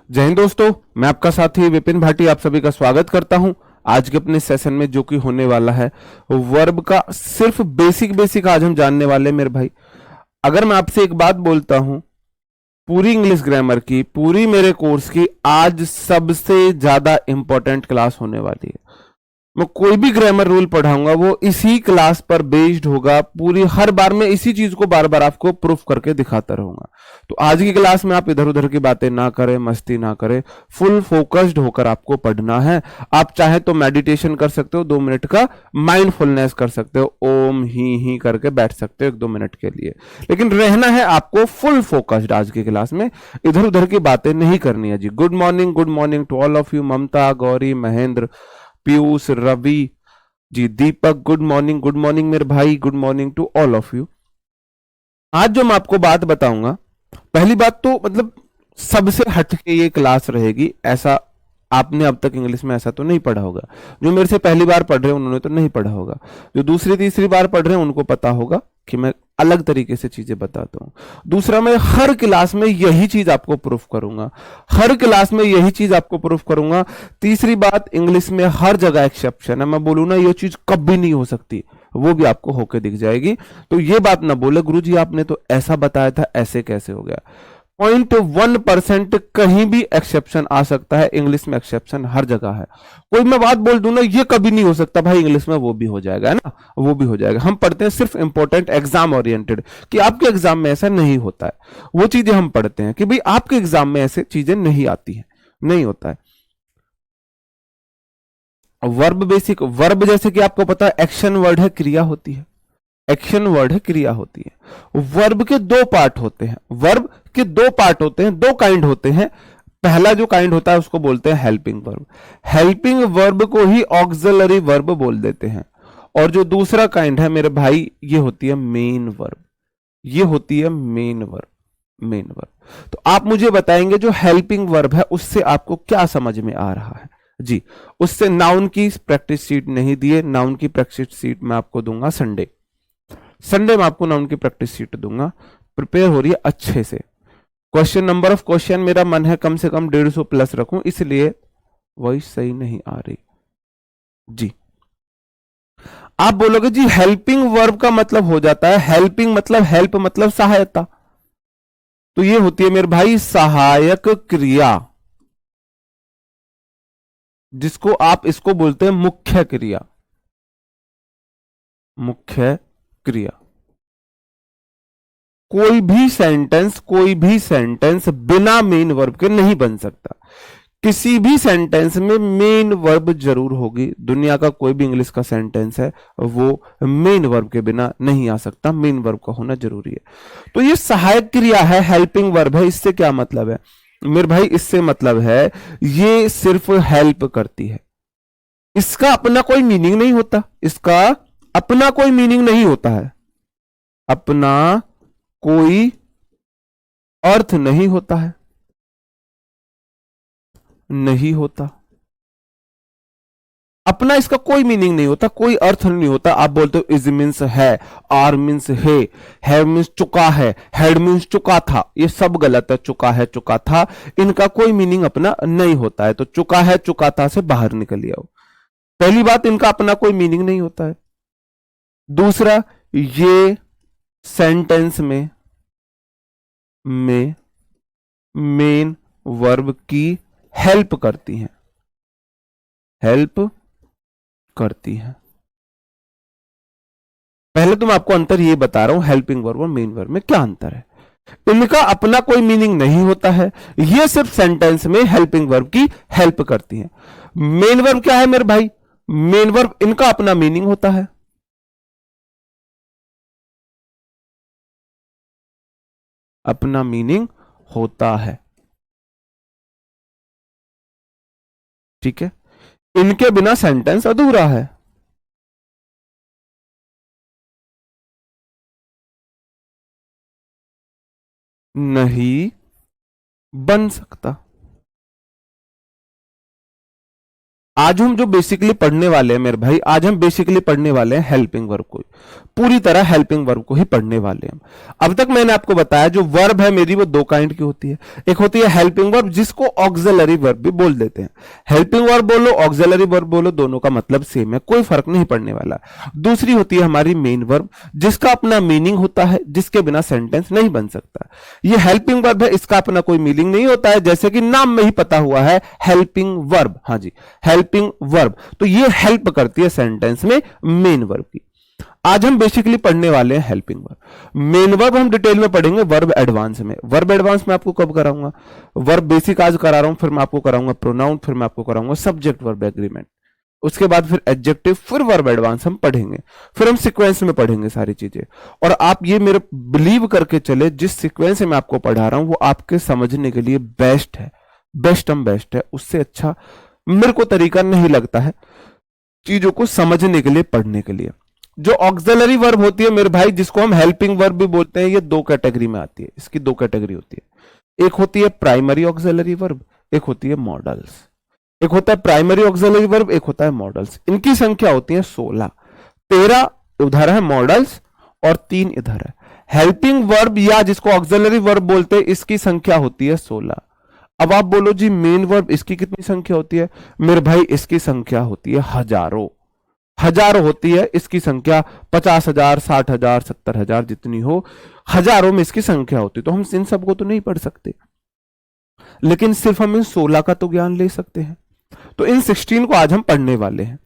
जय हिंद दोस्तों, मैं आपका साथी विपिन भाटी आप सभी का स्वागत करता हूं। आज के अपने सेशन में जो कि होने वाला है वर्ब का सिर्फ बेसिक बेसिक आज हम जानने वाले हैं मेरे भाई। अगर मैं आपसे एक बात बोलता हूं, पूरी इंग्लिश ग्रामर की, पूरी मेरे कोर्स की आज सबसे ज्यादा इंपॉर्टेंट क्लास होने वाली है। मैं कोई भी ग्रामर रूल पढ़ाऊंगा वो इसी क्लास पर बेस्ड होगा। पूरी हर बार मैं इसी चीज को बार बार आपको प्रूफ करके दिखाता रहूंगा। तो आज की क्लास में आप इधर उधर की बातें ना करें, मस्ती ना करें, फुल फोकस्ड होकर आपको पढ़ना है। आप चाहे तो मेडिटेशन कर सकते हो, 2 मिनट का माइंडफुलनेस कर सकते हो, ओम ही करके बैठ सकते हो 1-2 मिनट के लिए। लेकिन रहना है आपको फुल फोकस्ड आज की क्लास में, इधर उधर की बातें नहीं करनी है जी। Good morning to all of you. Mamta, Gauri, Mahendra, Piyush, Ravi ji, Deepak, good morning मेरे भाई, good morning to all of you. आज जो मैं आपको बात बताऊंगा, पहली बात तो मतलब सबसे हटके ये क्लास रहेगी। ऐसा आपने अब तक इंग्लिश में ऐसा तो नहीं पढ़ा होगा। जो मेरे से पहली बार पढ़ रहे हैं उन्होंने तो नहीं पढ़ा होगा। जो दूसरी तीसरी बार पढ़ रहे हैं उनको पता होगा कि मैं अलग तरीके से चीजें बताता हूं। दूसरा, मैं हर क्लास में यही चीज आपको प्रूफ करूंगा, हर क्लास में यही चीज आपको प्रूफ करूंगा। तीसरी बात, इंग्लिश में हर जगह एक्सेप्शन है। मैं बोलूँ ना ये चीज कभी नहीं हो सकती, वो भी आपको होके दिख जाएगी। तो ये बात ना बोले गुरुजी आपने तो ऐसा बताया था, ऐसे कैसे हो गया। 0.1% कहीं भी एक्सेप्शन आ सकता है। इंग्लिश में एक्सेप्शन हर जगह है। कोई मैं बात बोल दूं ना ये कभी नहीं हो सकता भाई, इंग्लिश में वो भी हो जाएगा, है ना, वो भी हो जाएगा। हम पढ़ते हैं सिर्फ इंपॉर्टेंट एग्जाम ओरिएंटेड, कि आपके एग्जाम में ऐसा नहीं होता है। वो चीजें हम पढ़ते हैं कि भाई आपके एग्जाम में ऐसे चीजें नहीं आती हैं, नहीं होता है। वर्ब बेसिक, वर्ब जैसे कि आपको पता है एक्शन वर्ड है, क्रिया होती है। एक्शन वर्ड है, क्रिया होती है। वर्ब के दो पार्ट होते हैं, वर्ब के दो पार्ट होते हैं, दो काइंड होते हैं। पहला जो काइंड होता है उसको बोलते हैं हेल्पिंग वर्ब। हेल्पिंग वर्ब को ही ऑक्सिलरी वर्ब बोल देते हैं। और जो दूसरा काइंड है मेरे भाई, ये होती है मेन वर्ब। ये होती है मेन वर्ब, मेन वर्ब। तो आप मुझे बताएंगे जो हेल्पिंग वर्ब है उससे आपको क्या समझ में आ रहा है जी। उससे नाउन की प्रैक्टिस शीट नहीं दिए, नाउन की प्रैक्टिस शीट मैं आपको दूंगा संडे। संडे में आपको नाउन की प्रैक्टिस शीट दूंगा। प्रिपेयर हो रही है अच्छे से। क्वेश्चन, नंबर ऑफ क्वेश्चन मेरा मन है कम से कम 150 प्लस रखूं, इसलिए वॉइस सही नहीं आ रही जी। आप बोलोगे जी हेल्पिंग वर्ब का मतलब हो जाता है, हेल्पिंग मतलब हेल्प मतलब सहायता। तो ये होती है मेरे भाई सहायक क्रिया, जिसको आप इसको बोलते हैं मुख्य क्रिया। मुख्य क्रिया। कोई भी सेंटेंस बिना मेन वर्ब के नहीं बन सकता। किसी भी सेंटेंस में मेन वर्ब जरूर होगी। दुनिया का कोई भी इंग्लिश का सेंटेंस है वो मेन वर्ब के बिना नहीं आ सकता, मेन वर्ब का होना जरूरी है। तो ये सहायक क्रिया है, हेल्पिंग वर्ब है। इससे क्या मतलब है मेरे भाई, इससे मतलब है ये सिर्फ हेल्प करती है। इसका अपना कोई मीनिंग नहीं होता, इसका अपना कोई मीनिंग नहीं होता है, अपना कोई अर्थ नहीं होता है, नहीं होता। अपना इसका कोई मीनिंग नहीं होता, कोई अर्थ नहीं होता। आप बोलते हो इज मीन्स है, आर मीन्स है मीन्स चुका है, हेड मीन्स चुका था, ये सब गलत है। चुका है, चुका था, इनका कोई मीनिंग अपना नहीं होता है। तो चुका है, चुका था से बाहर निकल आओ। पहली बात, इनका अपना कोई मीनिंग नहीं होता है। दूसरा, ये सेंटेंस में मेन वर्ब की हेल्प करती हैं, हेल्प करती हैं। पहले तो मैं आपको अंतर ये बता रहा हूं, हेल्पिंग वर्ब और मेन वर्ब में क्या अंतर है। इनका अपना कोई मीनिंग नहीं होता है, ये सिर्फ सेंटेंस में हेल्पिंग वर्ब की हेल्प करती हैं। मेन वर्ब क्या है मेरे भाई, मेन वर्ब इनका अपना मीनिंग होता है। अपना मीनिंग होता है, ठीक है। इनके बिना सेंटेंस अधूरा है। नहीं बन सकता। आज हम जो बेसिकली पढ़ने वाले हैं मेरे भाई, आज हम बेसिकली पढ़ने वाले हैं हेल्पिंग वर्ब को, पूरी तरह हेल्पिंग वर्ब को ही पढ़ने वाले हैं। अब तक मैंने आपको बताया जो वर्ब है मेरी वो दो काइंड की होती है। एक होती है हेल्पिंग वर्ब जिसको ऑक्सिलरी वर्ब भी बोल देते हैं। हेल्पिंग वर्ब बोलो ऑक्सिलरी वर्ब बोलो दोनों का मतलब सेम है, कोई फर्क नहीं पड़ने वाला। दूसरी होती है हमारी मेन वर्ब जिसका अपना मीनिंग होता है, जिसके बिना सेंटेंस नहीं बन सकता। ये हेल्पिंग वर्ब है, इसका अपना कोई मीनिंग नहीं होता है, जैसे कि नाम में ही पता हुआ है हेल्पिंग वर्ब। हाँ जी, हेल्पिंग वर्ब, तो ये हेल्प करती है सेंटेंस में मेन वर्ब की। आज हम बेसिकली पढ़ने वाले हैं हेल्पिंग वर्ब। मेन वर्ब हम डिटेल में पढ़ेंगे वर्ब एडवांस में। वर्ब एडवांस में आपको कब कराऊंगा? वर्ब बेसिक आज करा रहा हूं, फिर मैं आपको कराऊंगा प्रोनाउन, फिर मैं आपको कराऊंगा सब्जेक्ट वर्ब एग्रीमेंट, उसके बाद फिर एडजेक्टिव, फिर वर्ब एडवांस हम पढ़ेंगे, फिर हम सीक्वेंस में पढ़ेंगे सारी चीजें। और आप ये मेरे बिलीव करके चले, जिस सीक्वेंस में आपको पढ़ा रहा हूं वो आपके समझने के लिए बेस्ट है, बेस्ट है। उससे अच्छा मेरे को तरीका नहीं लगता है चीजों को समझने के लिए, पढ़ने के लिए। जो ऑक्सिलरी वर्ब होती है मेरे भाई, जिसको हम हेल्पिंग वर्ब भी बोलते हैं, ये दो कैटेगरी में आती है। इसकी दो कैटेगरी होती है, एक होती है प्राइमरी ऑक्सिलरी वर्ब, एक होती है मॉडल्स। एक होता है प्राइमरी ऑक्सिलरी वर्ब, एक होता है मॉडल्स। इनकी संख्या होती है 16, 13 उधर है मॉडल्स और 3 इधर है। हेल्पिंग वर्ब या जिसको ऑक्सिलरी वर्ब बोलते हैं, इसकी संख्या होती है 16। अब आप बोलो जी मेन वर्ब इसकी कितनी संख्या होती है? मेरे भाई इसकी संख्या होती है हजारों, हजारों होती है इसकी संख्या। 50,000, 60,000, 70,000 जितनी हो, हजारों में इसकी संख्या होती है। तो हम इन सबको तो नहीं पढ़ सकते, लेकिन सिर्फ हम इन 16 का तो ज्ञान ले सकते हैं। तो इन 16 को आज हम पढ़ने वाले हैं।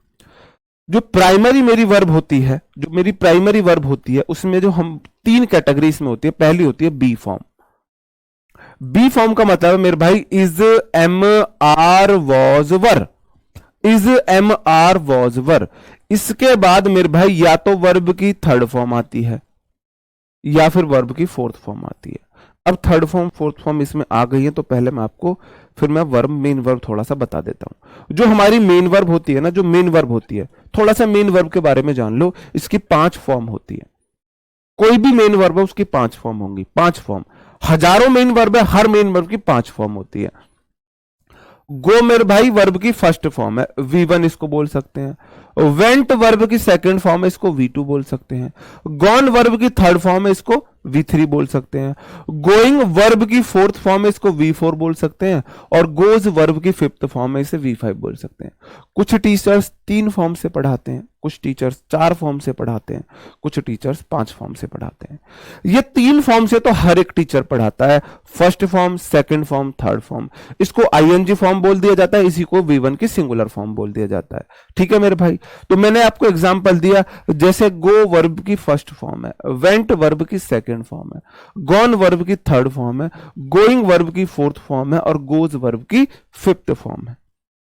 जो प्राइमरी मेरी वर्ब होती है, जो मेरी प्राइमरी वर्ब होती है, उसमें जो हम 3 कैटेगरीज में होती है। पहली होती है बी फॉर्म। बी फॉर्म का मतलब है मेरे भाई is, am, are, was, were. Is, am, are, was, were. इसके बाद मेरे भाई या तो वर्ब की थर्ड फॉर्म आती है या फिर वर्ब की फोर्थ फॉर्म आती है। अब थर्ड फॉर्म फोर्थ फॉर्म इसमें आ गई है, तो पहले मैं आपको फिर मैं वर्ब मेन वर्ब थोड़ा सा बता देता हूं। जो हमारी मेन वर्ब होती है ना, जो मेन वर्ब होती है, थोड़ा सा मेन वर्ब के बारे में जान लो। इसकी 5 फॉर्म होती है। कोई भी मेन वर्ब है उसकी 5 फॉर्म होंगी, 5 फॉर्म। हजारों मेन वर्ब है, हर मेन वर्ब की 5 फॉर्म होती है। गो मेरे भाई वर्ब की फर्स्ट फॉर्म है, V1 इसको बोल सकते हैं। वेंट वर्ब की सेकंड फॉर्म है, इसको V2 बोल सकते हैं। गॉन वर्ब की थर्ड फॉर्म है, इसको V3 बोल सकते हैं। गोइंग वर्ब की फोर्थ फॉर्म है, इसको V4 बोल सकते हैं। और गोज वर्ब की फिफ्थ फॉर्म है, इसे V5 बोल सकते हैं। कुछ टीचर्स 3 फॉर्म से पढ़ाते हैं, कुछ टीचर्स 4 फॉर्म से पढ़ाते हैं, कुछ टीचर्स 5 फॉर्म से पढ़ाते हैं। ये 3 फॉर्म से तो हर एक टीचर पढ़ाता है, first form, second form, third form. इसको ING फॉर्म बोल दिया जाता है, इसी को V1 की सिंगुलर फॉर्म बोल दिया जाता है। ठीक है मेरे भाई, तो मैंने आपको एग्जांपल दिया, जैसे गो वर्ब की फर्स्ट फॉर्म है, वेंट वर्ब की सेकंड फॉर्म है, गॉन वर्ब की थर्ड फॉर्म है, गोइंग वर्ब की फोर्थ फॉर्म है और गोज वर्ब की फिफ्थ फॉर्म है।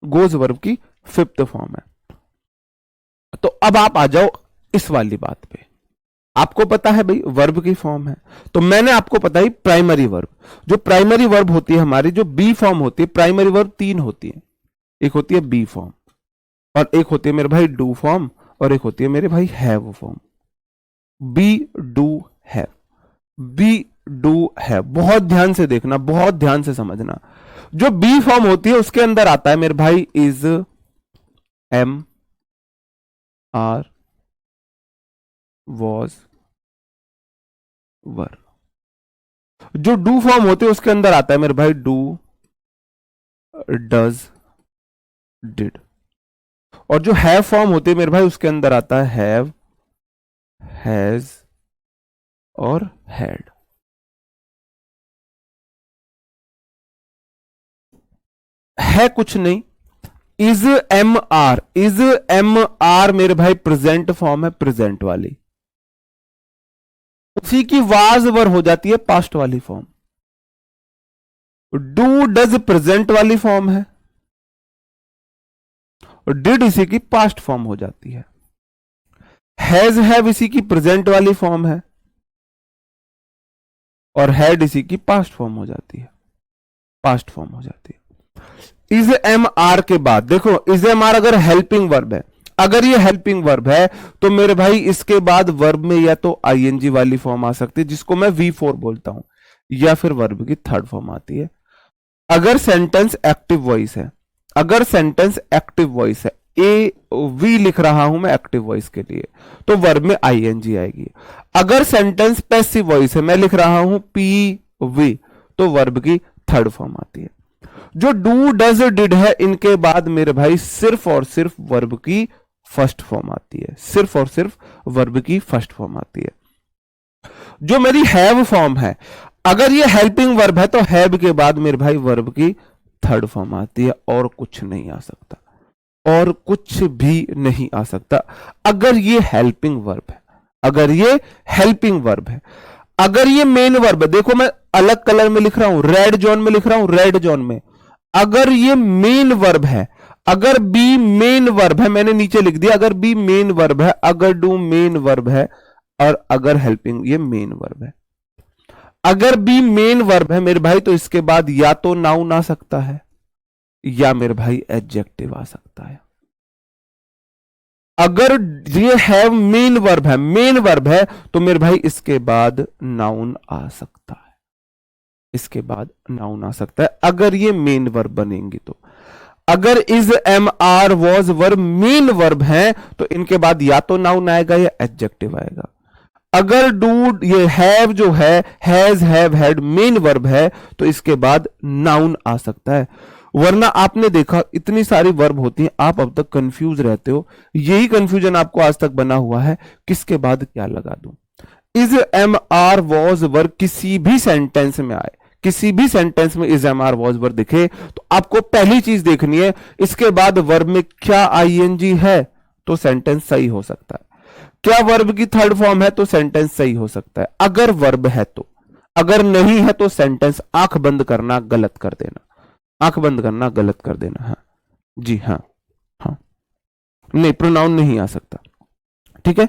गोज वर्ब की फिफ्थ फॉर्म है। तो अब आप आ जाओ इस वाली बात पे। आपको पता है भाई वर्ब की फॉर्म है, तो मैंने आपको बताई प्राइमरी वर्ब। जो प्राइमरी वर्ब होती है हमारी, जो बी फॉर्म होती है, प्राइमरी वर्ब 3 होती है। एक होती है बी फॉर्म, और एक होती है मेरे भाई डू फॉर्म, और एक होती है मेरे भाई have form. Be, do, have, be, do, have. बहुत ध्यान से देखना, बहुत ध्यान से समझना। जो बी फॉर्म होती है उसके अंदर आता है मेरे भाई इज, एम, आर, वॉज, वर। जो डू फॉर्म होते हैं उसके अंदर आता है मेरे भाई डू, डज, डिड। और जो हैव फॉर्म होते हैं मेरे भाई उसके अंदर आता है हैव, हैज और हैड। है कुछ नहीं, is, am, are. Is, am, are मेरे भाई प्रेजेंट फॉर्म है, प्रेजेंट वाली। उसी की वाज वर हो जाती है पास्ट वाली फॉर्म। डू, डज प्रेजेंट वाली फॉर्म है, और डिड इसी की पास्ट फॉर्म हो जाती है। हैज, हैव इसी की प्रेजेंट वाली फॉर्म है, और हैड इसी की पास्ट फॉर्म हो जाती है, पास्ट फॉर्म हो जाती है। इज, एम, आर के बाद देखो, इज, एम, आर अगर हेल्पिंग वर्ब है, अगर ये हेल्पिंग वर्ब है, तो मेरे भाई इसके बाद वर्ब में या तो ING वाली फॉर्म आ सकती है, जिसको मैं V4 बोलता हूं, या फिर वर्ब की थर्ड फॉर्म आती है। अगर सेंटेंस एक्टिव वॉइस है, अगर सेंटेंस एक्टिव वॉइस है, ए वी लिख रहा हूं मैं एक्टिव वॉइस के लिए, तो वर्ब में आईएनजी आएगी। अगर सेंटेंस पैसिव वॉइस है, मैं लिख रहा हूं पी वी, तो वर्ब की थर्ड फॉर्म आती है। जो डू डज डिड है, इनके बाद मेरे भाई सिर्फ और सिर्फ वर्ब की फर्स्ट फॉर्म आती है, सिर्फ और सिर्फ वर्ब की फर्स्ट फॉर्म आती है। जो मेरी हैव फॉर्म है, अगर ये हेल्पिंग वर्ब है तो हैव के बाद मेरे भाई वर्ब की थर्ड फॉर्म आती है, और कुछ नहीं आ सकता, और कुछ भी नहीं आ सकता। अगर ये हेल्पिंग वर्ब है, अगर ये हेल्पिंग वर्ब है, अगर ये मेन वर्ब है, देखो मैं अलग कलर में लिख रहा हूं, रेड जोन में लिख रहा हूं, रेड जोन में, अगर ये मेन वर्ब है, अगर बी मेन वर्ब है, मैंने नीचे लिख दिया, अगर बी मेन वर्ब है, अगर डू मेन वर्ब है, और अगर हेल्पिंग ये मेन वर्ब है, अगर बी मेन वर्ब है मेरे भाई, तो इसके बाद या तो नाउन आ सकता है या मेरे भाई एडजेक्टिव आ सकता है। अगर ये हैव मेन वर्ब है, मेन वर्ब है, तो मेरे भाई इसके बाद नाउन आ सकता है, इसके बाद नाउन आ सकता है, अगर ये मेन वर्ब बनेंगी तो। अगर is am are was verb main verb है, तो इनके बाद या तो नाउन आएगा या एडजेक्टिव आएगा। अगर डू ये हैव जो है, has have had main verb है, तो इसके बाद नाउन आ सकता है। वरना आपने देखा इतनी सारी वर्ब होती हैं, आप अब तक कंफ्यूज रहते हो, यही कंफ्यूजन आपको आज तक बना हुआ है, किसके बाद क्या लगा दूं। Is am are was verb किसी भी सेंटेंस में आए, किसी भी सेंटेंस में is am are was verb दिखे, तो आपको पहली चीज देखनी है इसके बाद वर्ब में क्या आईएनजी है, तो सेंटेंस सही हो सकता है। क्या वर्ब की थर्ड फॉर्म है, तो सेंटेंस सही हो सकता है, अगर वर्ब है तो। अगर नहीं है तो सेंटेंस आंख बंद करना, गलत कर देना, आंख बंद करना, गलत कर देना। हाँ जी, हाँ हाँ, नहीं प्रोनाउन नहीं आ सकता, ठीक है,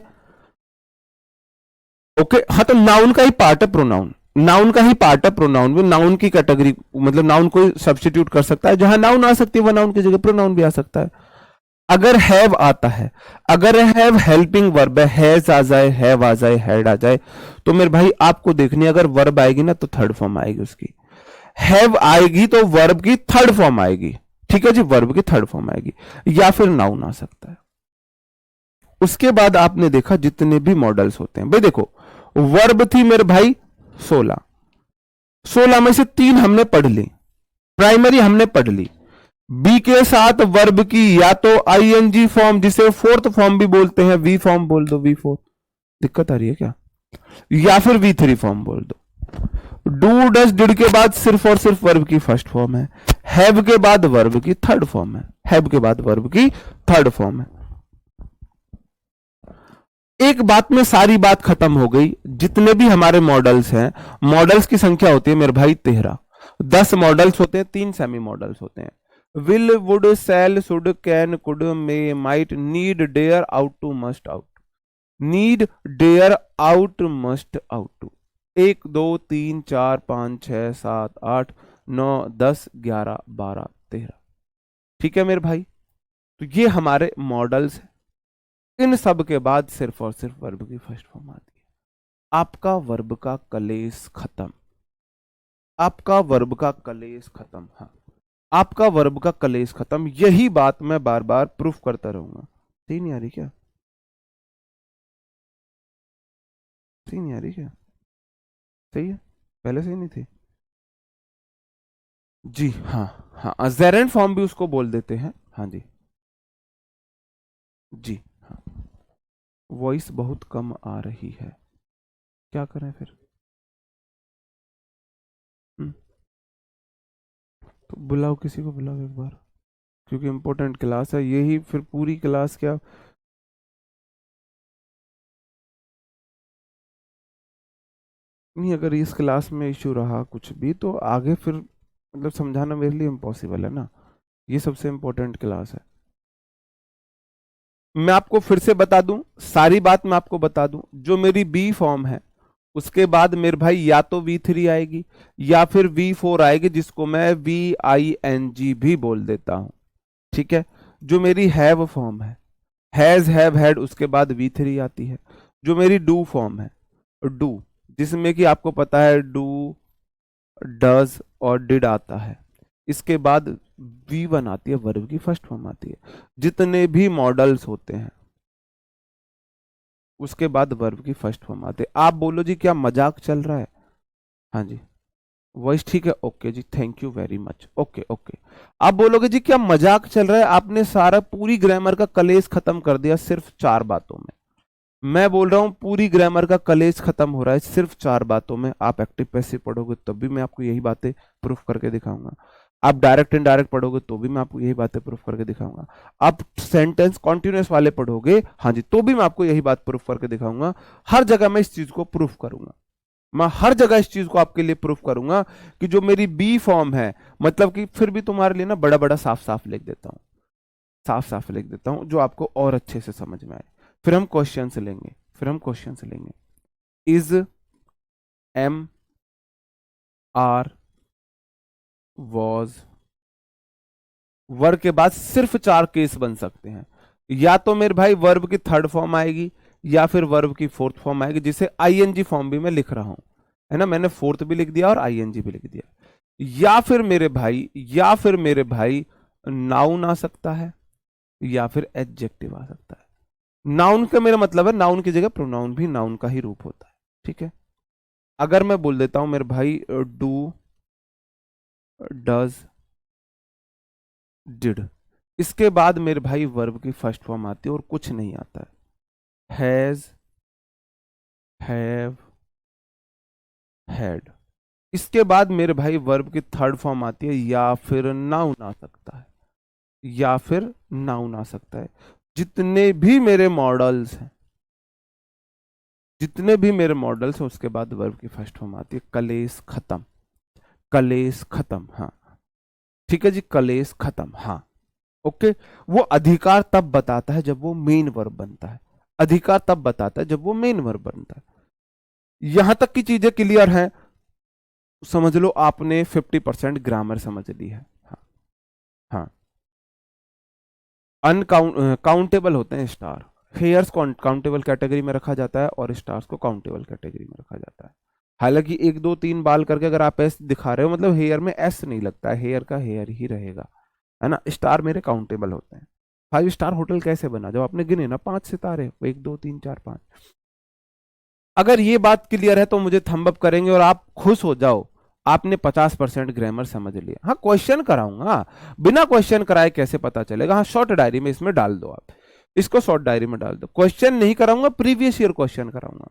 ओके। हाँ, तो नाउन का ही पार्ट है प्रोनाउन, नाउन का ही पार्ट है प्रोनाउन में, नाउन की कैटेगरी, मतलब नाउन को सब्स्टिट्यूट कर सकता है, जहां नाउन आ सकती है वह नाउन की जगह प्रोनाउन भी आ सकता है। अगर हैव आता है, अगर हैव हेल्पिंग वर्ब है, हैज आ जाए, हैव आ जाए, हैड आ जाए, तो मेरे भाई आपको देखनी है, अगर वर्ब आएगी ना तो थर्ड फॉर्म आएगी उसकी। हैव आएगी तो वर्ब की थर्ड फॉर्म आएगी, ठीक है जी, वर्ब की थर्ड फॉर्म आएगी, या फिर नाउन आ सकता है। उसके बाद आपने देखा जितने भी मॉडल्स होते हैं, भाई देखो वर्ब थी मेरे भाई 16, 16 में से 3 हमने पढ़ ली, प्राइमरी हमने पढ़ ली। बी के साथ वर्ब की या तो आईएनजी फॉर्म, जिसे फोर्थ फॉर्म भी बोलते हैं, वी फॉर्म बोल दो, वी फोर्थ, दिक्कत आ रही है क्या, या फिर वी थ्री फॉर्म बोल दो। डू डज डिड के बाद सिर्फ और सिर्फ वर्ब की फर्स्ट फॉर्म है, हैव के बाद वर्ब की थर्ड फॉर्म है, हैव के बाद वर्ब की थर्ड फॉर्म है। एक बात में सारी बात खत्म हो गई। जितने भी हमारे मॉडल्स हैं, मॉडल्स की संख्या होती है मेरे भाई 13, 10 मॉडल्स होते हैं, 3 सेमी मॉडल्स होते हैं, will, would, shall, should, can, could, may, might, need, dare, ought to, must, ought, need, dare, ought, must, ought to. 1 2 3 4 5 6 7 8 9 10 11 12 13, ठीक है मेरे भाई। तो ये हमारे मॉडल्स हैं। इन सब के बाद सिर्फ और सिर्फ वर्ब की फर्स्ट फॉर्म आती है। आपका वर्ब का कलेश खत्म, आपका वर्ब का कलेश खत्म। हाँ, आपका वर्ब का कलेश खत्म। यही बात मैं बार बार प्रूफ करता रहूंगा। सही नहीं आ रही क्या, सही नहीं आ रही क्या, सही है, पहले सही नहीं थी जी। हाँ हाँ, जेरेंट फॉर्म भी उसको बोल देते हैं। हाँ जी जी, हाँ। वॉइस बहुत कम आ रही है, क्या करें फिर। तो बुलाओ, किसी को बुलाओ एक बार, क्योंकि इंपॉर्टेंट क्लास है यही, फिर पूरी क्लास क्या। नहीं, अगर इस क्लास में इश्यू रहा कुछ भी तो आगे फिर मतलब समझाना मेरे लिए इम्पॉसिबल है ना। ये सबसे इंपॉर्टेंट क्लास है। मैं आपको फिर से बता दूं, सारी बात मैं आपको बता दूं, जो मेरी बी फॉर्म है उसके बाद मेरे भाई या तो V3 आएगी या फिर V4 आएगी, जिसको मैं VING भी बोल देता हूं, ठीक है। जो मेरी हैव फॉर्म है, हैज हैव हैड, उसके बाद V3 आती है। जो मेरी डू फॉर्म है, डू, जिसमें कि आपको पता है डू, डज और डिड आता है, इसके बाद V1 आती है, वर्ब की फर्स्ट फॉर्म आती है। जितने भी मॉडल्स होते हैं उसके बाद वर्ब की फर्स्ट फॉर्म आती है। आप बोलो जी क्या मजाक चल रहा है? हाँ जी, वॉइस ठीक है, ओके जी, thank you very much, okay okay. आप बोलोगे जी क्या मजाक चल रहा है, आपने सारा पूरी ग्रामर का कलेश खत्म कर दिया सिर्फ 4 बातों में। मैं बोल रहा हूं पूरी ग्रामर का कलेश खत्म हो रहा है सिर्फ 4 बातों में। आप एक्टिव पैसिव पढ़ोगे तब भी मैं आपको यही बातें प्रूफ करके दिखाऊंगा। आप डायरेक्ट इनडायरेक्ट पढ़ोगे तो भी मैं आपको यही बातें प्रूफ करके दिखाऊंगा। आप सेंटेंस कॉन्टिन्यूअस वाले पढ़ोगे, हाँ जी, तो भी मैं आपको यही बात प्रूफ करके दिखाऊंगा। हर जगह मैं इस चीज को प्रूफ करूंगा। मैं हर जगह इस चीज को आपके लिए प्रूफ करूंगा कि जो मेरी बी फॉर्म है, मतलब कि फिर भी तुम्हारे लिए ना बड़ा बड़ा साफ साफ लिख देता हूं, साफ साफ लिख देता हूं जो आपको और अच्छे से समझ में आए। फिर हम क्वेश्चन से लेंगे, is, am, are, was, verb के बाद सिर्फ 4 केस बन सकते हैं। या तो मेरे भाई वर्ब की थर्ड फॉर्म आएगी, या फिर वर्ब की फोर्थ फॉर्म आएगी, जिसे आईएनजी फॉर्म भी मैं लिख रहा हूं, है ना, मैंने फोर्थ भी लिख दिया और आईएनजी भी लिख दिया। या फिर मेरे भाई नाउन आ सकता है, या फिर एडजेक्टिव आ सकता है। नाउन का मेरा मतलब है नाउन की जगह प्रोनाउन भी नाउन का ही रूप होता है, ठीक है। अगर मैं बोल देता हूं मेरे भाई डू, डज, डिड, इसके बाद मेरे भाई वर्ब की फर्स्ट फॉर्म आती है और कुछ नहीं आता है। हैज, हैव, हैड, इसके बाद मेरे भाई वर्ब की थर्ड फॉर्म आती है, या फिर नाउन आ सकता है, या फिर नाउन आ सकता है। जितने भी मेरे मॉडल्स हैं, जितने भी मेरे मॉडल्स हैं, उसके बाद वर्ब की फर्स्ट फॉर्म आती है। कलेश खत्म, कलेश खत्म, हाँ ठीक है जी, कलेश खत्म, हाँ ओके। वो अधिकार तब बताता है जब वो मेन वर्ब बनता है, अधिकार तब बताता है जब वो मेन वर्ब बनता है। यहां तक की चीजें क्लियर हैं, समझ लो आपने 50% ग्रामर समझ ली है। हाँ हाँ, काउंटेबल होते हैं स्टार, हेयर्स को काउंटेबल कैटेगरी में रखा जाता है और स्टार्स को काउंटेबल कैटेगरी में रखा जाता है। हालांकि 1 2 3 बाल करके अगर आप एस दिखा रहे हो, मतलब हेयर में एस नहीं लगता है, हेयर का हेयर ही रहेगा, है ना। स्टार मेरे काउंटेबल होते हैं। 5 स्टार होटल कैसे बना, जब आपने गिने ना 5 सितारे, 1 2 3 4 5। अगर ये बात क्लियर है तो मुझे थंब अप करेंगे और आप खुश हो जाओ, आपने 50% ग्रामर समझ लिया। हाँ क्वेश्चन कराऊंगा, बिना क्वेश्चन कराए कैसे पता चलेगा। हाँ शॉर्ट डायरी में इसमें डाल दो, आप इसको शॉर्ट डायरी में डाल दो। क्वेश्चन नहीं कराऊंगा, प्रीवियस ईयर क्वेश्चन कराऊंगा।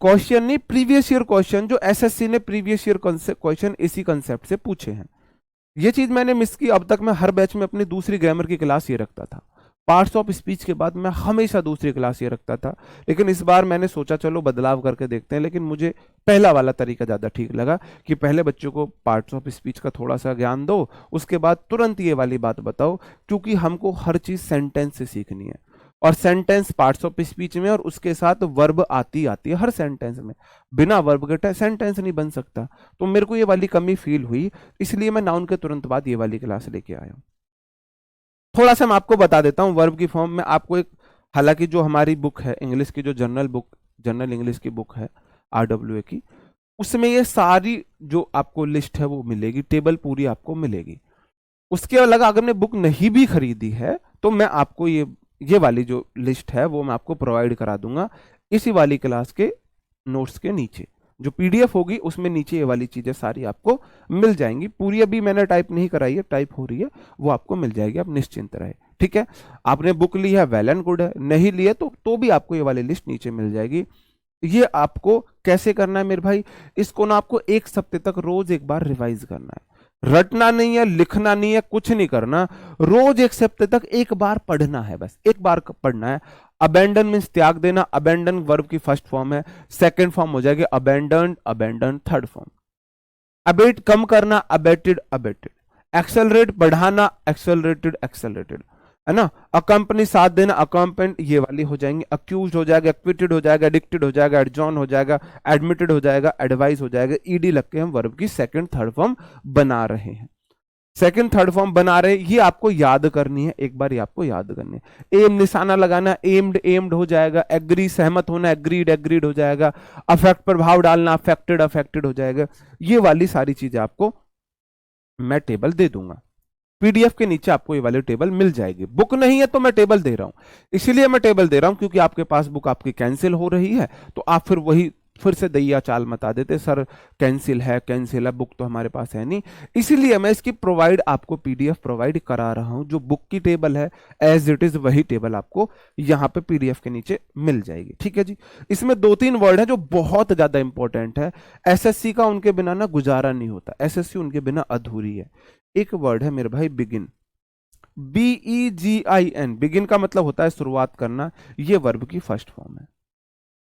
क्वेश्चन नहीं, प्रीवियस ईयर क्वेश्चन, जो एसएससी ने प्रीवियस ईयर क्वेश्चन इसी कंसेप्ट से पूछे हैं। ये चीज मैंने मिस की। अब तक मैं हर बैच में अपनी दूसरी ग्रामर की क्लास ये रखता था, पार्ट्स ऑफ स्पीच के बाद मैं हमेशा दूसरी क्लास ये रखता था। लेकिन इस बार मैंने सोचा चलो बदलाव करके देखते हैं, लेकिन मुझे पहला वाला तरीका ज्यादा ठीक लगा कि पहले बच्चों को पार्ट्स ऑफ स्पीच का थोड़ा सा ज्ञान दो, उसके बाद तुरंत ये वाली बात बताओ, क्योंकि हमको हर चीज सेंटेंस से सीखनी है। और सेंटेंस पार्ट्स ऑफ स्पीच में, और उसके साथ वर्ब आती आती है हर सेंटेंस में, बिना वर्ब के सेंटेंस नहीं बन सकता। तो मेरे को ये वाली कमी फील हुई, इसलिए मैं नाउन के तुरंत बाद ये वाली क्लास लेके आया हूं। थोड़ा सा मैं आपको बता देता हूं वर्ब की फॉर्म में आपको एक, हालांकि जो हमारी बुक है इंग्लिश की, जो जनरल इंग्लिश की बुक है RWA की, उसमें ये सारी जो आपको लिस्ट है वो मिलेगी, टेबल पूरी आपको मिलेगी। उसके अलावा अगर मैं बुक नहीं भी खरीदी है तो मैं आपको ये वाली जो लिस्ट है वो मैं आपको प्रोवाइड करा दूंगा इसी वाली क्लास के नोट्स के नीचे। जो पीडीएफ होगी उसमें नीचे ये वाली चीजें सारी आपको मिल जाएंगी। पूरी अभी मैंने टाइप नहीं कराई है, टाइप हो रही है, वो आपको मिल जाएगी, आप निश्चिंत रहे। ठीक है, आपने बुक ली है वेल एंड गुड है, नहीं लिए तो भी आपको ये वाली लिस्ट नीचे मिल जाएगी। ये आपको कैसे करना है मेरे भाई, इसको ना आपको 1 हफ्ते तक रोज एक बार रिवाइज करना है। रटना नहीं है, लिखना नहीं है, कुछ नहीं करना, रोज 1 हफ्ते तक एक बार पढ़ना है, बस एक बार पढ़ना है। अबेंडन मीन्स त्याग देना, अबेंडन वर्ब की फर्स्ट फॉर्म है, सेकंड फॉर्म हो जाएगी abandon, abandon third form. Abate कम करना, अबेटेड, अबेटेड। एक्सेलरेट बढ़ाना, एक्सेलरेटेड, एक्सेलरेटेड, है ना। अकंपनी साथ देना, अकंपन, ये वाली हो जाएंगे। अक्यूज हो जाएगा, एक्विटेड हो जाएगा, एडिक्टेड हो जाएगा, एडजॉन हो जाएगा, एडमिटेड हो जाएगा, एडवाइस हो जाएगा। ईडी लग के हम वर्ब की सेकंड थर्ड फॉर्म बना रहे हैं, सेकंड थर्ड फॉर्म बना रहे हैं। ये आपको याद करनी है, एक बार ये आपको याद करनी है। एम निशाना लगाना, एम्ड, एम्ड हो जाएगा। एग्री सहमत होना, एग्रीड, एग्रीड हो जाएगा। अफेक्ट प्रभाव डालना, अफेक्टेड, अफेक्टेड हो जाएगा। ये वाली सारी चीजें आपको मैं टेबल दे दूंगा, पीडीएफ के नीचे आपको ये वाली टेबल मिल जाएगी। बुक नहीं है तो मैं टेबल दे रहा हूं, इसीलिए मैं टेबल दे रहा हूं क्योंकि आपके पास बुक आपकी कैंसिल हो रही है, तो आप फिर से दैया चाल मता देते, सर कैंसिल है, बुक तो हमारे पास है नहीं। इसीलिए मैं इसकी आपको पीडीएफ प्रोवाइड करा रहा हूं। जो बुक की टेबल है एज इट इज वही टेबल आपको यहां पे पीडीएफ के नीचे मिल जाएगी। ठीक है जी। इसमें 2-3 वर्ड है जो बहुत ज्यादा इंपॉर्टेंट है, एसएससी का उनके बिना ना गुजारा नहीं होता, एसएससी उनके बिना अधूरी है। एक वर्ड है मेरे भाई बिगिन, BEGIN, बिगिन का मतलब होता है शुरुआत करना, ये वर्ब की फर्स्ट फॉर्म है।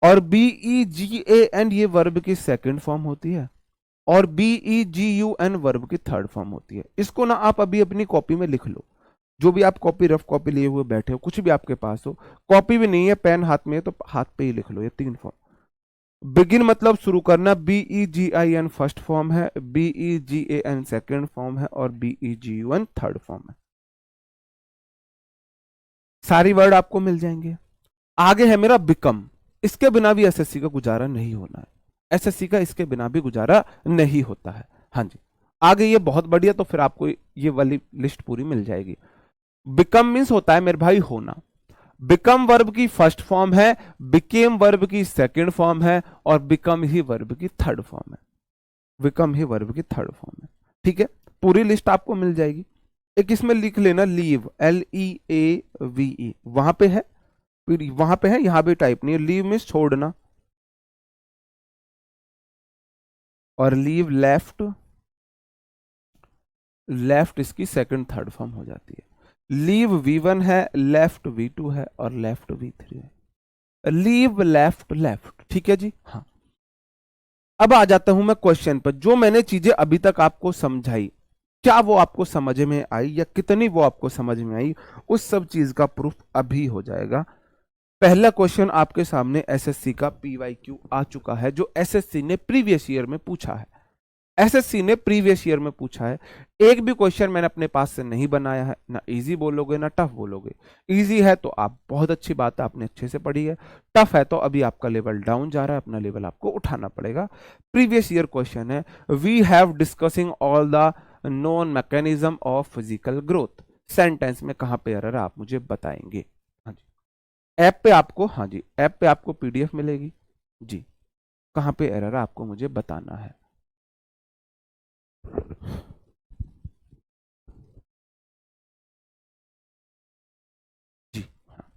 और BEGAN ये वर्ब की सेकंड फॉर्म होती है, और BEGUN वर्ब की थर्ड फॉर्म होती है। इसको ना आप अभी अपनी कॉपी में लिख लो, जो भी आप कॉपी रफ कॉपी लिए हुए बैठे हो, कुछ भी आपके पास हो, कॉपी भी नहीं है पेन हाथ में है तो हाथ पे ही लिख लो, ये 3 फॉर्म। बिगिन मतलब शुरू करना, BEGIN फर्स्ट फॉर्म है, BEGAN सेकंड फॉर्म है, और BEGUN थर्ड फॉर्म है। सारी वर्ड आपको मिल जाएंगे। आगे है मेरा बिकम, इसके बिना भी एसएससी का गुजारा नहीं होना है, एसएससी का इसके बिना भी गुजारा नहीं होता है। हाँ जी, आगे ये बहुत बढ़िया, तो फिर आपको ये वाली लिस्ट पूरी मिल जाएगी। बिकम मीन्स होता है मेरे भाई होना, बिकम वर्ब की फर्स्ट फॉर्म है, बिकेम वर्ब की सेकंड फॉर्म है, और बिकम ही वर्ब की थर्ड फॉर्म है, बिकम ही वर्ब की थर्ड फॉर्म है। ठीक है, पूरी लिस्ट आपको मिल जाएगी। एक इसमें लिख लेना लीव, LEAVE, वहां पे है, वहां पे है, यहां भी टाइप नहीं है। लीव मीन्स छोड़ना, और लीव लेफ्ट, लेफ्ट इसकी सेकंड थर्ड फॉर्म हो जाती है। लीव V1 है, लेफ्ट V2 है, और लेफ्ट V3 है। Leave left left. ठीक है जी। हाँ, अब आ जाता हूं मैं क्वेश्चन पर। जो मैंने चीजें अभी तक आपको समझाई, क्या वो आपको समझ में आई, या कितनी वो आपको समझ में आई, उस सब चीज का प्रूफ अभी हो जाएगा। पहला क्वेश्चन आपके सामने एसएससी का PYQ आ चुका है, जो एसएससी ने प्रीवियस ईयर में पूछा है। एसएससी ने प्रीवियस ईयर में पूछा है। एक भी क्वेश्चन मैंने अपने पास से नहीं बनाया है, ना इजी बोलोगे ना टफ बोलोगे। इजी है तो आप बहुत अच्छी बात है, आपने अच्छे से पढ़ी है। टफ है तो अभी आपका लेवल डाउन जा रहा है, अपना लेवल आपको उठाना पड़ेगा। प्रीवियस ईयर क्वेश्चन है, we have discussing all the non mechanism of physical growth. Sentence में कहां पे एरर है आप मुझे बताएंगे। हाँ जी, ऐप पे आपको, हाँ जी ऐप पे आपको पीडीएफ मिलेगी जी। कहां पे एरर है आपको मुझे बताना है। जी हाँ,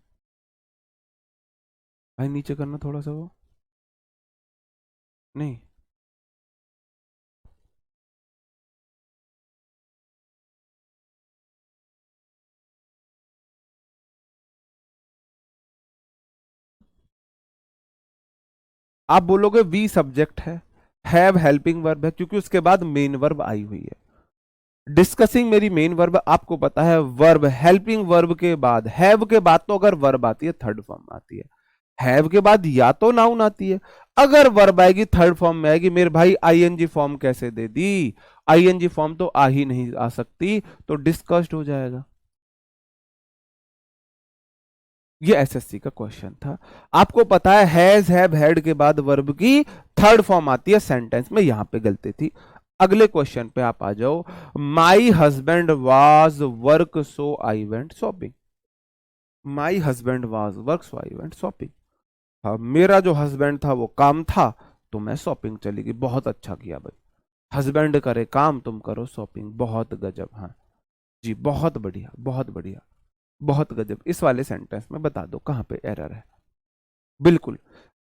भाई नीचे करना थोड़ा सा, वो नहीं, आप बोलोगे वी सब्जेक्ट है, हैव हेल्पिंग वर्ब है, क्योंकि उसके बाद मेन वर्ब आई हुई है। डिस्कसिंग मेरी मेन वर्ब, आपको पता है वर्ब हेल्पिंग वर्ब के बाद, हैव के बाद तो अगर वर्ब आती है थर्ड फॉर्म आती है, हैव के बाद या तो नाउन आती है। अगर वर्ब आएगी थर्ड फॉर्म में आएगी। मेरे भाई आईएनजी फॉर्म कैसे दे दी, आईएनजी फॉर्म तो आ ही नहीं आ सकती, तो डिस्कस्ड हो जाएगा। ये एसएससी का क्वेश्चन था। आपको पता है हैज हैव हैड के बाद वर्ब की थर्ड फॉर्म आती है सेंटेंस में, यहां पे गलती थी। अगले क्वेश्चन पे आप आ जाओ। My husband was work so I went shopping. My husband was work so I went shopping. हाँ, मेरा जो हस्बैंड था वो काम था तो मैं शॉपिंग चली गई। बहुत अच्छा किया भाई, हस्बैंड करे काम तुम करो शॉपिंग, बहुत गजब। हाँ जी, बहुत बढ़िया बहुत बढ़िया, बहुत गजब। इस वाले सेंटेंस में बता दो कहां पे एरर है। बिल्कुल,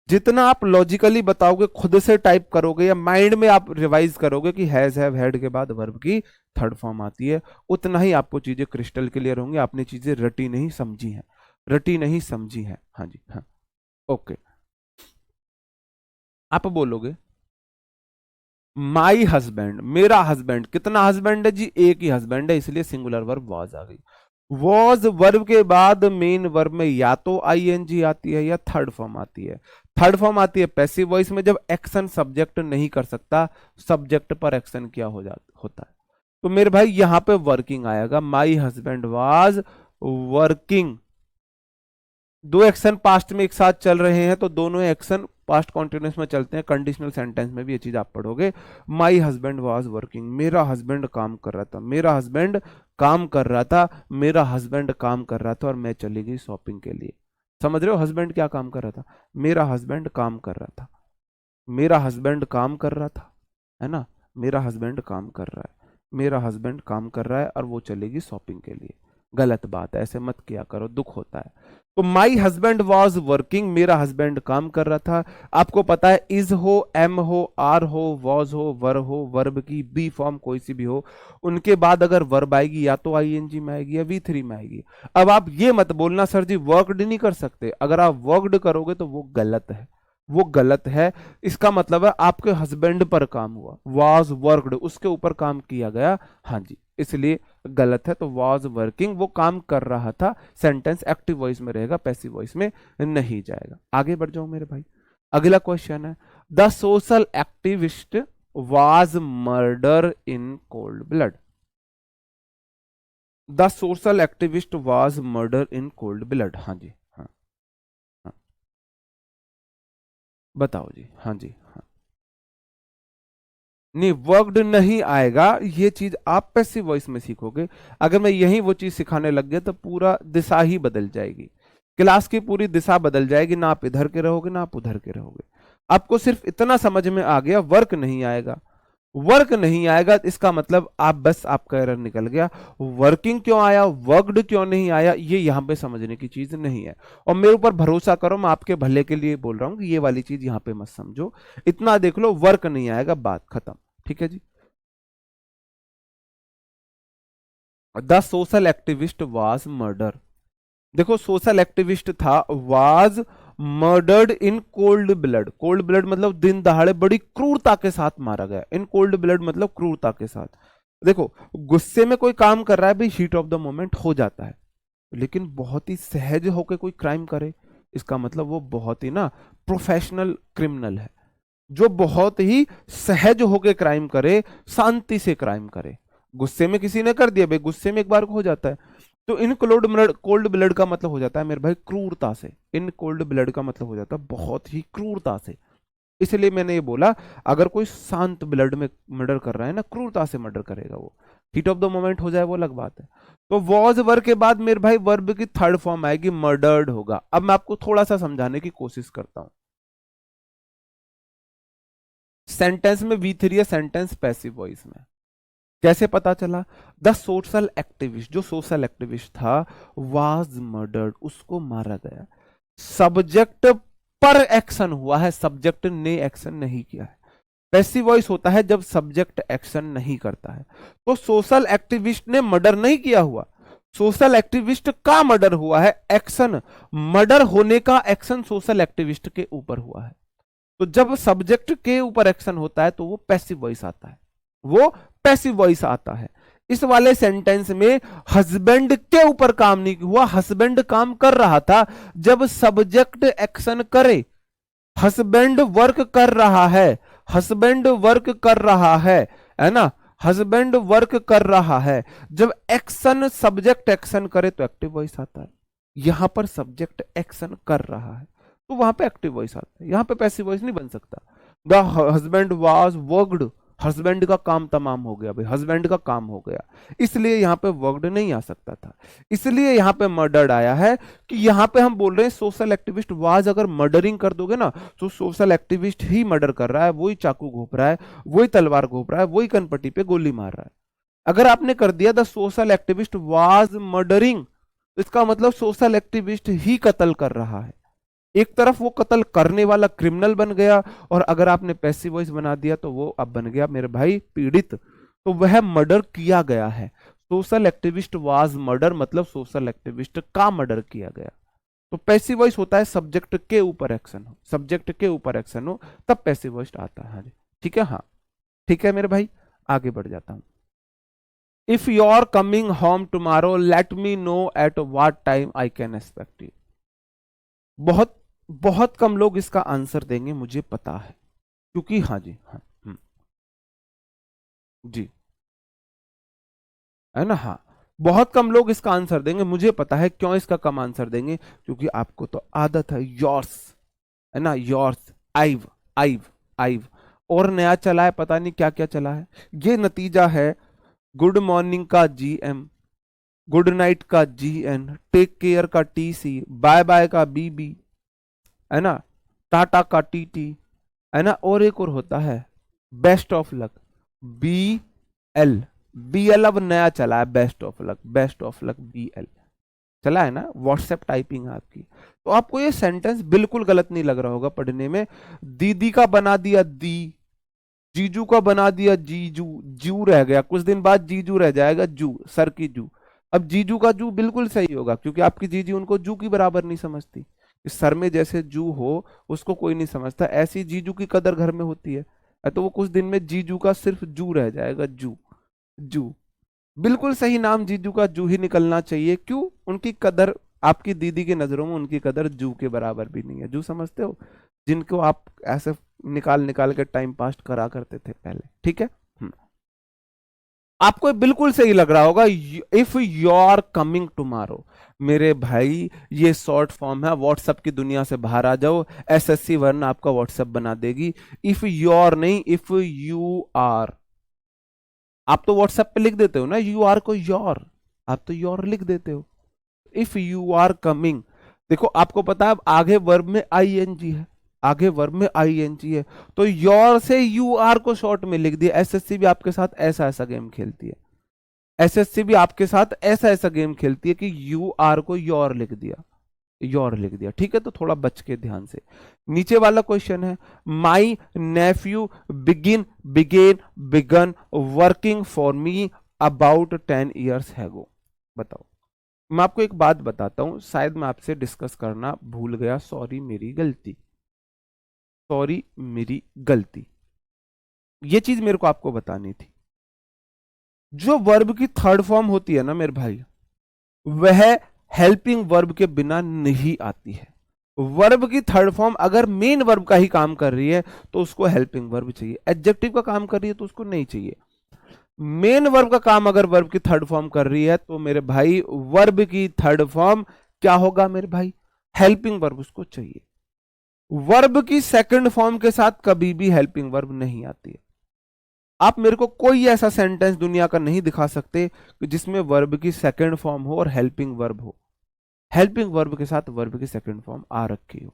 जितना आप लॉजिकली बताओगे, खुद से टाइप करोगे या माइंड में आप रिवाइज करोगे कि हैज हैव हैड के बाद वर्ब की थर्ड फॉर्म आती है, उतना ही आपको चीजें क्रिस्टल क्लियर होंगी। आपने चीजें रटी नहीं समझी हैं, रटी नहीं समझी हैं। हाँ जी हाँ, ओके। आप बोलोगे माई हस्बैंड, मेरा हस्बैंड, कितना हस्बैंड है जी, एक ही हस्बैंड है, इसलिए सिंगुलर वर्ब वॉज आ गई। वॉज वर्ब के बाद मेन वर्ब में या तो आईएनजी आती है या थर्ड फॉर्म आती है। थर्ड फॉर्म आती है पैसिव वॉइस में, जब एक्शन सब्जेक्ट नहीं कर सकता, सब्जेक्ट पर एक्शन क्या हो जाता होता है। तो मेरे भाई यहां पे वर्किंग आएगा, माई हस्बैंड वाज वर्किंग। दो एक्शन पास्ट में एक साथ चल रहे हैं तो दोनों एक्शन पास्ट कॉन्टिन्यूस में चलते हैं, कंडीशनल सेंटेंस में भी ये चीज आप पढ़ोगे। माई हस्बैंड वॉज वर्किंग, मेरा हस्बैंड काम कर रहा था, मेरा हस्बैंड काम कर रहा था, मेरा हस्बैंड काम कर रहा था और मैं चली गई शॉपिंग के लिए। समझ रहे हो हस्बैंड क्या काम कर रहा था? मेरा हस्बैंड काम कर रहा था, मेरा हस्बैंड काम कर रहा था, है ना, मेरा हस्बैंड काम कर रहा है, मेरा हस्बैंड काम कर रहा है और वो चलेगी शॉपिंग के लिए। गलत बात है, ऐसे मत किया करो, दुख होता है। तो माई हस्बैंड वॉज वर्किंग, मेरा हस्बैंड काम कर रहा था। आपको पता है इज हो, एम हो, आर हो, वॉज हो, वर हो, वर्ब की बी फॉर्म कोई सी भी हो, उनके बाद अगर वर्ब आएगी या तो आईएनजी में आएगी या V3 में आएगी। अब आप ये मत बोलना सर जी वर्कड नहीं कर सकते, अगर आप वर्कड करोगे तो वो गलत है, वो गलत है। इसका मतलब है आपके हस्बैंड पर काम हुआ, वाज वर्कड, उसके ऊपर काम किया गया, हाँ जी, इसलिए गलत है। तो वाज वर्किंग, वो काम कर रहा था, सेंटेंस एक्टिव वॉइस में रहेगा, पैसिव वॉइस में नहीं जाएगा। आगे बढ़ जाओ मेरे भाई। अगला क्वेश्चन है the social activist was murder in cold blood. The social activist was murder in cold blood, हाँ जी, हाँ हाँ बताओ जी, हाँ जी, हाँ नहीं वर्कड नहीं आएगा, ये चीज आप पैसिव वॉइस में सीखोगे। अगर मैं यही वो चीज सिखाने लग गया तो पूरा दिशा ही बदल जाएगी, क्लास की पूरी दिशा बदल जाएगी, ना आप इधर के रहोगे ना आप उधर के रहोगे। आपको सिर्फ इतना समझ में आ गया वर्क नहीं आएगा, वर्क नहीं आएगा इसका मतलब आप बस आपका एरर निकल गया। वर्किंग क्यों आया, वर्कड क्यों नहीं आया, ये यहां पे समझने की चीज नहीं है। और मेरे ऊपर भरोसा करो, मैं आपके भले के लिए बोल रहा हूं कि ये वाली चीज यहां पे मत समझो, इतना देख लो वर्क नहीं आएगा, बात खत्म। ठीक है जी। The social activist was murder, देखो सोशल एक्टिविस्ट था, was murdered in cold blood, cold blood मतलब दिन दहाड़े बड़ी क्रूरता के साथ मारा गया, इन कोल्ड ब्लड मतलब क्रूरता के साथ। देखो गुस्से में कोई काम कर रहा है भाई, हीट ऑफ द मोमेंट हो जाता है, लेकिन बहुत ही सहज होकर कोई क्राइम करे, इसका मतलब वो बहुत ही ना प्रोफेशनल क्रिमिनल है, जो बहुत ही सहज होकर क्राइम करे, शांति से क्राइम करे। गुस्से में किसी ने कर दिया भाई, गुस्से में एक बार को हो जाता है, तो इन कोल्ड ब्लड का मतलब हो जाता है मेरे भाई क्रूरता से, इन कोल्ड ब्लड का मतलब हो जाता है बहुत ही क्रूरता से। इसलिए मैंने ये बोला अगर कोई शांत ब्लड में मर्डर कर रहा है ना, क्रूरता से मर्डर करेगा, वो हीट ऑफ द मोमेंट हो जाए वो अलग बात है। तो वॉज वर्ब के बाद मेरे भाई वर्ब की थर्ड फॉर्म आएगी मर्डर्ड होगा। अब मैं आपको थोड़ा सा समझाने की कोशिश करता हूं, सेंटेंस में V3 है, सेंटेंस पैसिव वॉइस में कैसे पता चला? द सोशल एक्टिविस्ट, जो सोशल एक्टिविस्ट था, वाज मर्डर्ड, उसको मारा गया। सब्जेक्ट पर एक्शन हुआ है, सब्जेक्ट ने एक्शन नहीं किया है। पैसिव वॉइस होता है जब सब्जेक्ट एक्शन नहीं करता है। तो सोशल एक्टिविस्ट ने मर्डर नहीं किया हुआ, सोशल एक्टिविस्ट का मर्डर हुआ है, एक्शन मर्डर होने का एक्शन सोशल एक्टिविस्ट के ऊपर हुआ है। तो जब सब्जेक्ट के ऊपर एक्शन होता है तो वो पैसिव वॉइस आता है, वो पैसिव वॉइस आता है। इस वाले सेंटेंस में हस्बैंड के ऊपर काम नहीं हुआ, हस्बैंड काम कर रहा था। जब सब्जेक्ट एक्शन करे, हस्बैंड वर्क कर रहा है, हस्बैंड वर्क कर रहा है ना, हस्बैंड वर्क कर रहा है। जब एक्शन सब्जेक्ट एक्शन करे तो एक्टिव वॉइस आता है। यहां पर सब्जेक्ट एक्शन कर रहा है तो वहां पे एक्टिव वॉइस आता है, यहां पे पैसिव वॉइस नहीं बन सकता। The husband was worked, husband का काम तमाम हो गया भाई, हस्बैंड का काम हो गया, इसलिए यहां पे वर्कड नहीं आ सकता था, इसलिए यहां पे मर्डर्ड आया है। कि यहां पे हम बोल रहे हैं सोशल एक्टिविस्ट वाज, अगर मर्डरिंग कर दोगे ना तो सोशल एक्टिविस्ट ही मर्डर कर रहा है, वही चाकू घोप रहा है, वही तलवार घोप रहा है, वही कनपट्टी पे गोली मार रहा है। अगर आपने कर दिया the social activist was murdering, तो इसका मतलब सोशल एक्टिविस्ट ही कत्ल कर रहा है, एक तरफ वो कत्ल करने वाला क्रिमिनल बन गया, और अगर आपने पैसिव वॉइस बना दिया तो वो अब बन गया मेरे भाई पीड़ित, तो वह मर्डर किया गया है। सोशल एक्टिविस्ट वाज मर्डर मतलब सोशल एक्टिविस्ट का मर्डर किया गया। तो पैसिव वॉइस होता है सब्जेक्ट के ऊपर एक्शन हो, सब्जेक्ट के ऊपर एक्शन हो तब पैसिव वॉइस आता है। हाँ जी ठीक है, हाँ ठीक है मेरे भाई, आगे बढ़ जाता हूं। If you are coming home tomorrow let me know at what time I can expect you. बहुत बहुत कम लोग इसका आंसर देंगे मुझे पता है, क्योंकि हाँ जी हाँ जी है ना, हाँ बहुत कम लोग इसका आंसर देंगे मुझे पता है। क्यों इसका कम आंसर देंगे? क्योंकि आपको तो आदत है योर्स, है ना, योर्स, आइव, आइव, आइव। और नया चला है, पता नहीं क्या क्या चला है। ये नतीजा है गुड मॉर्निंग का GM, गुड नाइट का GN, टेक केयर का TC, बाय बाय का BB, है ना, टाटा का TT, है ना, और एक और होता है best of luck, BL। BL अब नया चला है, best of luck, best of luck BL चला है ना। व्हाट्सएप टाइपिंग है आपकी। तो आपको ये सेंटेंस बिल्कुल गलत नहीं लग रहा होगा पढ़ने में। दीदी का बना दिया दी, जीजू का बना दिया जीजू, जू रह गया, कुछ दिन बाद जीजू रह जाएगा जू, सर की जू। अब जीजू का जू बिल्कुल सही होगा, क्योंकि आपकी जीजी उनको जू की बराबर नहीं समझती। इस सर में जैसे जू हो उसको कोई नहीं समझता, ऐसी जीजू की कदर घर में होती है। तो वो कुछ दिन में जीजू का सिर्फ जू रह जाएगा, जू, जू। बिल्कुल सही नाम जीजू का जू ही निकलना चाहिए। क्यों? उनकी कदर आपकी दीदी की नजरों में उनकी कदर जू के बराबर भी नहीं है। जू समझते हो, जिनको आप ऐसे निकाल निकाल के टाइम पास करा करते थे पहले, ठीक है। आपको बिल्कुल सही लग रहा होगा। If you are coming tomorrow, मेरे भाई ये शॉर्ट फॉर्म है, व्हाट्सएप की दुनिया से बाहर आ जाओ, SSC वरना आपका व्हाट्सएप बना देगी। इफ यू आर नहीं, इफ यू आर। आप तो व्हाट्सएप पे लिख देते हो ना यू आर को योर, आप तो योर लिख देते हो। इफ यू आर कमिंग, देखो आपको पता है आगे वर्ब में ING है, आगे वर्ब में ING है, तो योर से यू आर को शॉर्ट में लिख दिया। SSC भी आपके साथ ऐसा ऐसा गेम खेलती है, SSC भी आपके साथ ऐसा ऐसा गेम खेलती है कि यू आर को योर लिख दिया, योर लिख दिया, ठीक है। तो थोड़ा बच के ध्यान से। नीचे वाला क्वेश्चन है, my nephew begin, began, begun working for me about 10 years ago. बताओ। मैं आपको एक बात बताता हूं, शायद मैं आपसे डिस्कस करना भूल गया, सॉरी मेरी गलती, सॉरी मेरी गलती। ये चीज मेरे को आपको बतानी थी। जो वर्ब की थर्ड फॉर्म होती है ना मेरे भाई, वह हेल्पिंग वर्ब के बिना नहीं आती है। वर्ब की थर्ड फॉर्म अगर मेन वर्ब का ही काम कर रही है तो उसको हेल्पिंग वर्ब चाहिए, एडजेक्टिव का काम कर रही है तो उसको नहीं चाहिए। मेन वर्ब का काम अगर वर्ब की थर्ड फॉर्म कर रही है तो मेरे भाई वर्ब की थर्ड फॉर्म क्या होगा मेरे भाई? हेल्पिंग वर्ब उसको चाहिए। वर्ब की सेकंड फॉर्म के साथ कभी भी हेल्पिंग वर्ब नहीं आती है। आप मेरे को कोई ऐसा सेंटेंस दुनिया का नहीं दिखा सकते कि जिसमें वर्ब की सेकंड फॉर्म हो और हेल्पिंग वर्ब हो, हेल्पिंग वर्ब के साथ वर्ब की सेकंड फॉर्म आ रखी हो।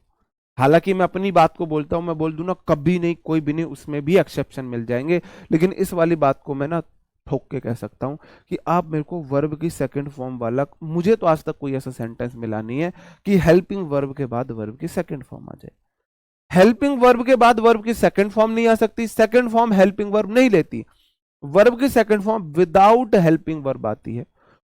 हालांकि मैं अपनी बात को बोलता हूं, मैं बोल दूं ना कभी नहीं, कोई भी नहीं, उसमें भी एक्सेप्शन मिल जाएंगे, लेकिन इस वाली बात को मैं ना ठोक के कह सकता हूं कि आप मेरे को वर्ब की सेकंड फॉर्म वाला, मुझे तो आज तक कोई ऐसा सेंटेंस मिला नहीं है कि हेल्पिंग वर्ब के बाद वर्ब की सेकंड फॉर्म आ जाए। हेल्पिंग वर्ब के बाद वर्ब की सेकंड फॉर्म नहीं आ सकती, सेकंड फॉर्म हेल्पिंग वर्ब नहीं लेती, वर्ब की second form without helping verb आती है,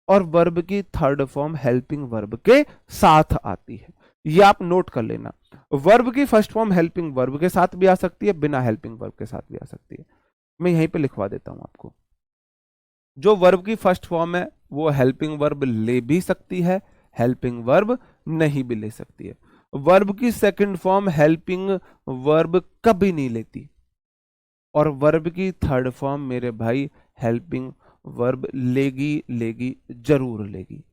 और वर्ब की थर्ड फॉर्म हेल्पिंग वर्ब के साथ आती है। ये आप नोट कर लेना। वर्ब की फर्स्ट फॉर्म हेल्पिंग वर्ब के साथ भी आ सकती है, बिना हेल्पिंग वर्ब के साथ भी आ सकती है। मैं यहीं पे लिखवा देता हूं आपको। जो वर्ब की फर्स्ट फॉर्म है वो हेल्पिंग वर्ब ले भी सकती है, हेल्पिंग वर्ब नहीं भी ले सकती है। वर्ब की सेकंड फॉर्म हेल्पिंग वर्ब कभी नहीं लेती, और वर्ब की थर्ड फॉर्म मेरे भाई हेल्पिंग वर्ब लेगी, लेगी, जरूर लेगी।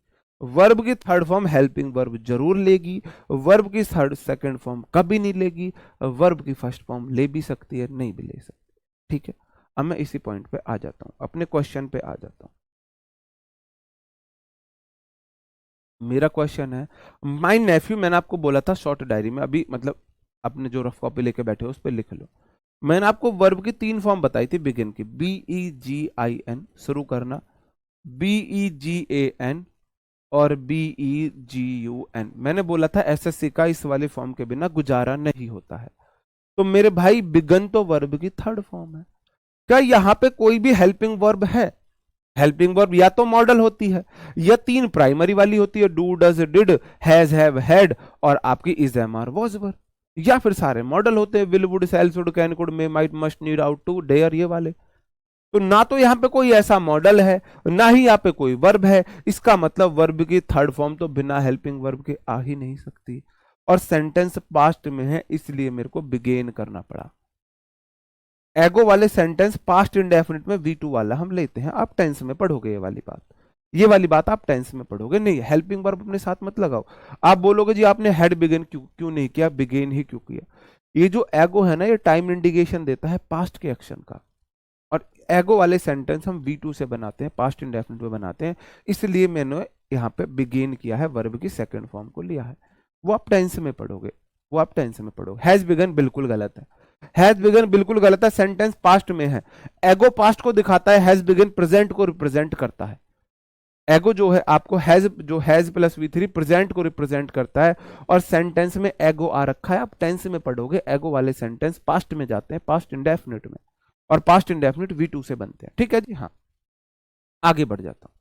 वर्ब की थर्ड फॉर्म हेल्पिंग वर्ब जरूर लेगी, वर्ब की थर्ड सेकंड फॉर्म कभी नहीं लेगी, वर्ब की फर्स्ट फॉर्म ले भी सकती है, नहीं भी ले सकती, ठीक है। अब मैं इसी पॉइंट पे आ जाता हूं, अपने क्वेश्चन पे आ जाता हूं। मेरा क्वेश्चन है, माई नेफ्यू, मैंने आपको बोला था शॉर्ट डायरी में, अभी मतलब अपने जो रफ कॉपी लेके बैठे हो उस पर लिख लो। मैंने आपको वर्ब की 3 फॉर्म बताई थी बिगिन की, BEGIN शुरू करना, BEGAN और BEGUN। मैंने बोला था SSC का इस वाले फॉर्म के बिना गुजारा नहीं होता है। तो मेरे भाई बिगन तो वर्ब की थर्ड फॉर्म है। क्या यहां पे कोई भी हेल्पिंग वर्ब है? हेल्पिंग वर्ब या तो मॉडल होती है, या 3 प्राइमरी वाली होती है, do, does, did, has, have, had, और आपकी is, am, are, was were, या फिर सारे मॉडल होते हैं, will, would, shall, should, can, could, may, might, must, need, ought to, dare, ये वाले। तो ना तो यहां पे कोई ऐसा मॉडल है, ना ही यहां पे कोई वर्ब है। इसका मतलब वर्ब की थर्ड फॉर्म तो बिना हेल्पिंग वर्ब के आ ही नहीं सकती, और सेंटेंस पास्ट में है इसलिए मेरे को बिगेन करना पड़ा। एगो वाले सेंटेंस पास्ट इंडेफिनिट में V2 वाला हम लेते हैं, आप टेंस में पढ़ोगे ये वाली बात। ये वाली बात आप टेंस में पढ़ोगे नहीं, हेल्पिंग वर्ब अपने साथ मत लगाओ। आप बोलोगे जी आपने हैड बिगिन क्यों क्यों नहीं किया, बिगिन ही क्यों किया। ये जो एगो है ना, ये टाइम इंडिकेशन देता है पास्ट के एक्शन का, और एगो वाले सेंटेंस हम V2 से बनाते हैं, पास्ट इंडेफिनिट में बनाते हैं, इसलिए मैंने यहाँ पे बिगिन किया है, वर्ब की सेकंड फॉर्म को लिया है। वो आप टेंस में पढ़ोगे, वो आप टेंस में पढ़ोगे। हैज बिगन बिल्कुल गलत है, हैज बिगन बिल्कुल गलत है, सेंटेंस पास्ट में है। एगो पास्ट को दिखाता है, हैज बिगन प्रेजेंट को रिप्रेजेंट करता है। एगो जो है आपको हैज प्लस V3 प्रेजेंट को रिप्रेजेंट करता है, और सेंटेंस में एगो आ रखा है, आप टेंस में पढ़ोगे। एगो वाले सेंटेंस पास्ट में जाते हैं, पास्ट इंडेफिनिट में, और पास्ट इंडेफिनिट V2 से बनते हैं। ठीक है जी, हाँ आगे बढ़ जाता हूं।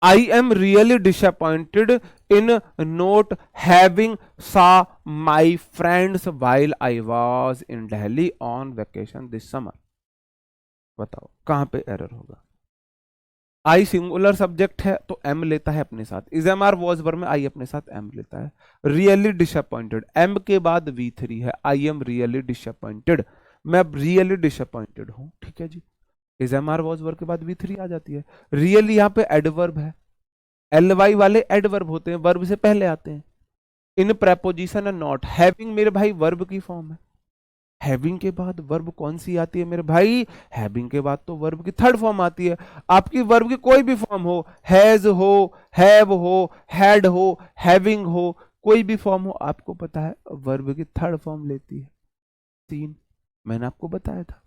I am really disappointed in not having saw my friends while I was in Delhi on vacation this summer. बताओ कहां पे एरर होगा। आई सिंगुलर सब्जेक्ट है तो एम लेता है अपने साथ, is am are was verb में आई अपने साथ एम लेता है। रियली डिसअपॉइंटेड, एम के बाद V3 है, आई एम रियली डिसअपॉइंटेड, मैं रियली डिसअपॉइंटेड हूं। ठीक है जी, is am are was verb के बाद V3 आ जाती है। रियली यहाँ पे एडवर्ब है, एल वाई वाले एडवर्ब होते हैं, वर्ब से पहले आते हैं। इन प्रेपोजिशन है नॉट, हैविंग मेरे भाई वर्ब की फॉर्म है, हैविंग के बाद वर्ब कौन सी आती है मेरे भाई, हैविंग के बाद तो वर्ब की थर्ड फॉर्म आती है। आपकी वर्ब की कोई भी फॉर्म हो, हैज हो, हैव हो, हैड हो, हैविंग हो, कोई भी फॉर्म हो, आपको पता है वर्ब की थर्ड फॉर्म लेती है। तीन मैंने आपको बताया था,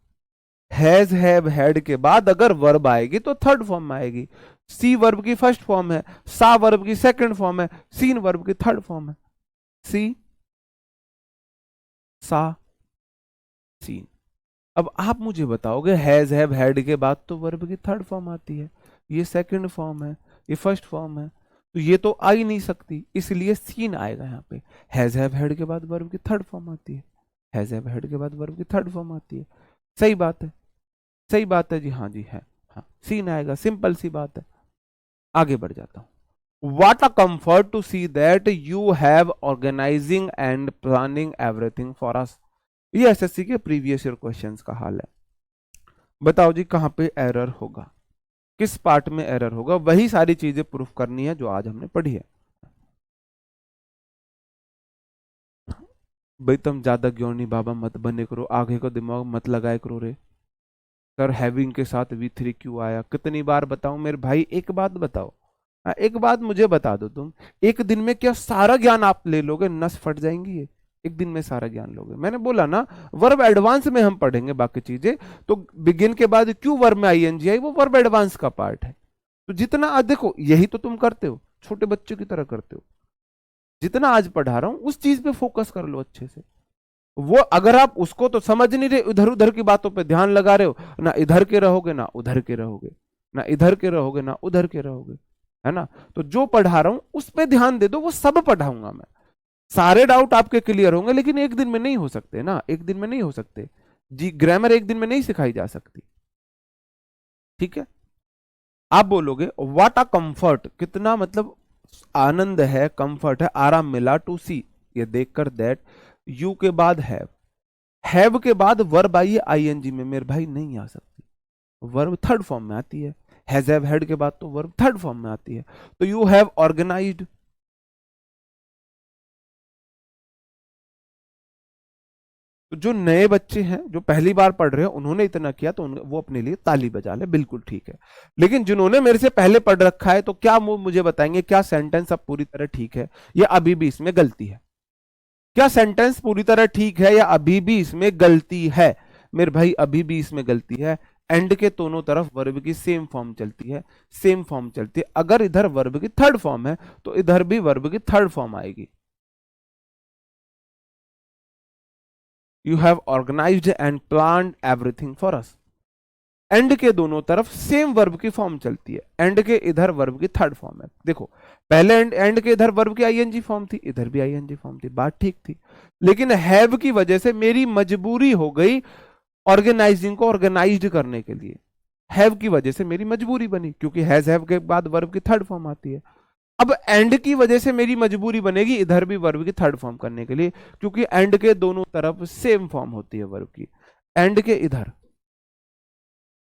हैज हैव हैड के बाद अगर वर्ब आएगी तो थर्ड फॉर्म में आएगी। सी वर्ब की फर्स्ट फॉर्म है, सा वर्ब की सेकंड फॉर्म है, सीन वर्ब की थर्ड फॉर्म है। सी, सा, सीन। अब आप मुझे बताओगे हैज हैव हैड के बाद तो वर्ब की थर्ड फॉर्म आती है, ये सेकंड फॉर्म है, ये फर्स्ट फॉर्म है, तो ये तो आ ही नहीं सकती, इसलिए सीन आएगा यहाँ पे। हैज हैव हैड के बाद वर्ब की थर्ड फॉर्म आती है, हैज हैव हैड के बाद वर्ब की थर्ड फॉर्म आती है। सही बात है, सही बात है जी, हाँ जी है, हाँ सीन आएगा, सिंपल सी बात है। आगे बढ़ जाता हूं। What a comfort to see that you have organizing and planning everything for us। ये एसएससी के प्रीवियस ईयर क्वेश्चंस का हाल है। बताओ जी कहां पे एरर होगा, किस पार्ट में एरर होगा, वही सारी चीजें प्रूफ करनी है जो आज हमने पढ़ी है। भाई तुम ज्यादा ज्ञानी बाबा मत बने करो, आगे को दिमाग मत लगाए करो रे। सर हैविंग के साथ V3 क्यों आया, कितनी बार बताऊं मेरे भाई, एक बात बताओ, हाँ, एक बात मुझे बता दो, तुम एक दिन में क्या सारा ज्ञान आप ले लोगे, नस फट जाएंगी ये, एक दिन में सारा ज्ञान लोगे। मैंने बोला ना वर्ब एडवांस में हम पढ़ेंगे बाकी चीजें, तो बिगिन के बाद क्यों वर्ब में ING आई, वो वर्ब एडवांस का पार्ट है। तो जितना देखो यही तो तुम करते हो, छोटे बच्चों की तरह करते हो, जितना आज पढ़ा रहा हूं उस चीज पे फोकस कर लो अच्छे से। वो अगर आप उसको तो समझ नहीं रहे, इधर उधर की बातों पे ध्यान लगा रहे हो ना, इधर के रहोगे ना उधर के रहोगे, ना इधर के रहोगे ना उधर के रहोगे, है ना। तो जो पढ़ा रहा हूं उस पे ध्यान दे दो, वो सब पढ़ाऊंगा मैं, सारे डाउट आपके क्लियर होंगे, लेकिन एक दिन में नहीं हो सकते ना, एक दिन में नहीं हो सकते जी, ग्रामर एक दिन में नहीं सिखाई जा सकती। ठीक है, आप बोलोगे व्हाट अ कंफर्ट, कितना मतलब आनंद है, कंफर्ट है, आराम मिला, टू सी ये देखकर, दैट यू के बाद हैव के बाद वर्ब आई है ING में, मेरे भाई नहीं आ सकती, वर्ब थर्ड फॉर्म में आती है। हैज हैव हैड के बाद तो वर्ब थर्ड फॉर्म में आती है, तो यू हैव ऑर्गेनाइज्ड। तो जो नए बच्चे हैं जो पहली बार पढ़ रहे हैं उन्होंने इतना किया, तो वो अपने लिए ताली बजा ले, बिल्कुल ठीक है। लेकिन जिन्होंने मेरे से पहले पढ़ रखा है, तो क्या मुझे बताएंगे क्या सेंटेंस अब पूरी तरह ठीक है या अभी भी इसमें गलती है, क्या सेंटेंस पूरी तरह ठीक है या अभी भी इसमें गलती है। मेरे भाई अभी भी इसमें गलती है, एंड के दोनों तरफ वर्ब की सेम फॉर्म चलती है, सेम फॉर्म चलती है। अगर इधर वर्ब की थर्ड फॉर्म है तो इधर भी वर्ब की थर्ड फॉर्म आएगी। You have organised and planned everything for us, and के दोनों तरफ सेम वर्ब की फॉर्म चलती है, एंड के इधर वर्ब की थर्ड फॉर्म है। देखो पहले एंड के इधर वर्ब की ING फॉर्म थी, इधर भी ING फॉर्म थी, बात ठीक थी। लेकिन हैव की वजह से मेरी मजबूरी हो गई ऑर्गेनाइजिंग को ऑर्गेनाइज्ड करने के लिए, हैव की वजह से मेरी मजबूरी बनी, क्योंकि हैज हैव के बाद वर्ब की थर्ड फॉर्म आती है। अब एंड की वजह से मेरी मजबूरी बनेगी इधर भी वर्ब की थर्ड फॉर्म करने के लिए, क्योंकि एंड के दोनों तरफ सेम फॉर्म होती है वर्ब की, एंड के इधर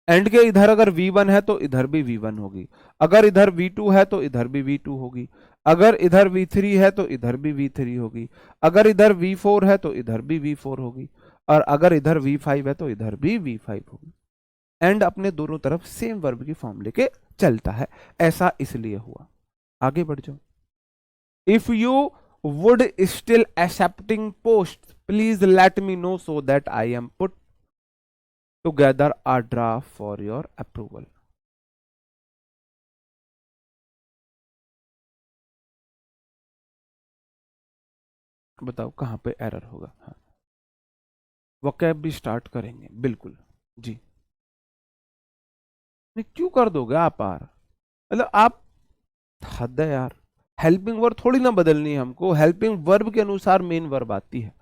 एंड के इधर अगर V1 है तो इधर भी V1 होगी, अगर इधर V2 है तो इधर भी V2 होगी, अगर इधर V3 है तो इधर भी V3 होगी, अगर इधर V4 है तो इधर भी V4 होगी, और अगर इधर V5 है तो इधर भी V5 होगी। एंड अपने दोनों तरफ सेम वर्ब की फॉर्म लेके चलता है, ऐसा इसलिए हुआ। आगे बढ़ जाओ। If you would still accepting post please let me no so that I am put together a draft for your approval. बताओ कहां पे एरर होगा। हाँ, वोकैब भी स्टार्ट करेंगे बिल्कुल जी। नहीं क्यों कर दोगे आप यार, मतलब आप, हद है यार। हेल्पिंग वर्ब थोड़ी ना बदलनी है हमको, हेल्पिंग वर्ब के अनुसार मेन वर्ब आती है,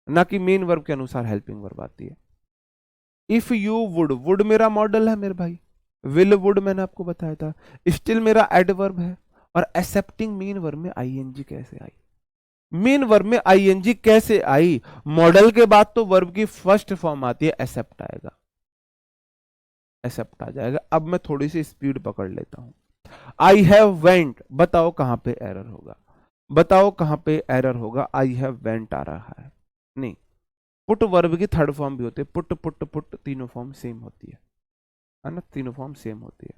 ना कि मेन वर्ब के अनुसार हेल्पिंग वर्ब आती है। इफ यू वुड, वुड मेरा मॉडल है मेरे भाई, विल वुड मैंने आपको बताया था, स्टिल मेरा एडवर्ब है, और एक्सेप्टिंग मेन वर्ब में आईएनजी कैसे आई, मेन वर्ब में आईएनजी कैसे आई, मॉडल के बाद तो वर्ब की फर्स्ट फॉर्म आती है, एक्सेप्ट आएगा, एक्सेप्ट आ जाएगा। अब मैं थोड़ी सी स्पीड पकड़ लेता हूं। आई हैव वेंट, बताओ कहां पे एरर होगा, बताओ कहां पे एरर होगा। आई हैव वेंट आ रहा है, नहीं। पुट वर्ब की थर्ड फॉर्म भी होती है, पुट पुट पुट, तीनों फॉर्म सेम होती है ना, तीनों फॉर्म सेम होती है।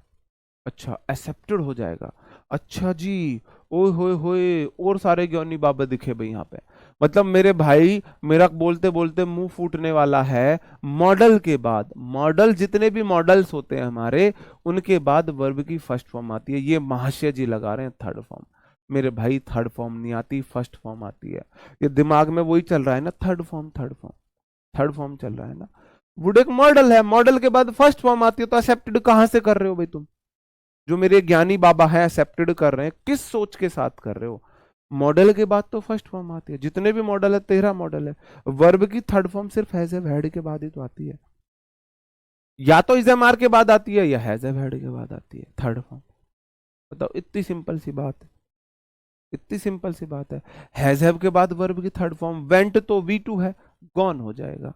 अच्छा एक्सेप्टेड हो जाएगा, अच्छा जी, ओए होए होए, और सारे ज्ञानी बाबा दिखे भाई यहाँ पे। मतलब मेरे भाई, मेरा बोलते बोलते मुंह फूटने वाला है। मॉडल के बाद, मॉडल जितने भी मॉडल्स होते हैं हमारे, उनके बाद वर्ब की फर्स्ट फॉर्म आती है। ये महाशय जी लगा रहे हैं थर्ड फॉर्म, मेरे भाई थर्ड फॉर्म नहीं आती, फर्स्ट फॉर्म आती है। ये दिमाग में वही चल रहा है ना, third form third form third form चल रहा है ना। वुड एक मॉडल है, मॉडल के बाद फर्स्ट फॉर्म आती है, तो एक्सेप्टेड कहां से कर रहे हो भाई तुम, जो मेरे ज्ञानी बाबा हैं एक्सेप्टेड कर रहे हैं, किस सोच के साथ कर रहे हो। मॉडल के बाद तो फर्स्ट फॉर्म आती है, जितने भी मॉडल है 13 मॉडल है, वर्ब की थर्ड फॉर्म सिर्फ हैज हैव हैड के बाद ही तो आती है, या तो इज एम आर के बाद आती है या हैज हैव हैड के बाद आती है थर्ड फॉर्म। बताओ, इतनी सिंपल सी बात है, इतनी सिंपल सी बात है। हैज हैव के बाद वर्ब की थर्ड फॉर्म, वेंट तो V2 है, गॉन हो जाएगा।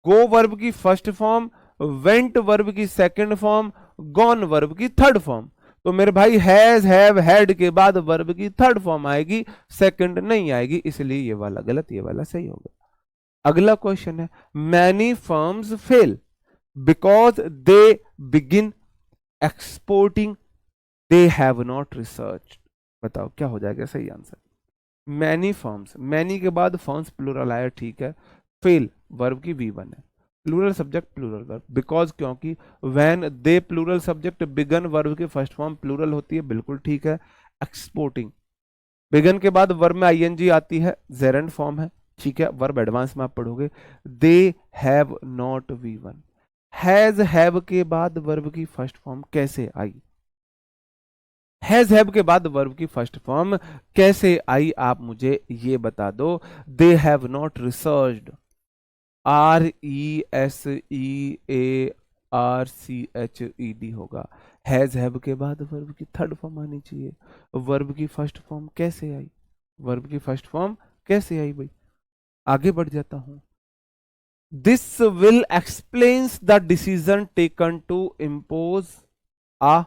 गो वर्ब की फर्स्ट फॉर्म, वेंट वर्ब की सेकंड फॉर्म, गॉन वर्ब की थर्ड फॉर्म। तो मेरे भाई हैज हैव हैड के बाद वर्ब की थर्ड फॉर्म आएगी, सेकंड नहीं आएगी, इसलिए ये वाला गलत, ये वाला सही होगा। अगला क्वेश्चन है, many firms fail because they begin exporting they have not research. बताओ क्या हो जाएगा सही आंसर। मैनी फर्म्स, मैनी के बाद फर्म्स प्लूरल आया, ठीक है। फेल वर्ब की V1 है, plural subject plural verb, because क्योंकि when they plural subject, begun verb की फर्स्ट फॉर्म प्लूरल होती है, बिल्कुल ठीक है। एक्सपोर्टिंग, बिगन के बाद वर्ब में आईएनजी आती है, जेरेंट फॉर्म है, ठीक है, वर्ब एडवांस में आप पढ़ोगे। They have not V1, has have के बाद वर्ब की फर्स्ट फॉर्म कैसे आई, हैज हैव के बाद वर्ब की फर्स्ट फॉर्म कैसे आई, आप मुझे ये बता दो। They have not researched, RESEARCHED होगा। हैज हैव के बाद वर्ब की थर्ड फॉर्म आनी चाहिए, वर्ब की फर्स्ट फॉर्म कैसे आई, वर्ब की फर्स्ट फॉर्म कैसे आई भाई। आगे बढ़ जाता हूं। This will explains the decision taken to impose a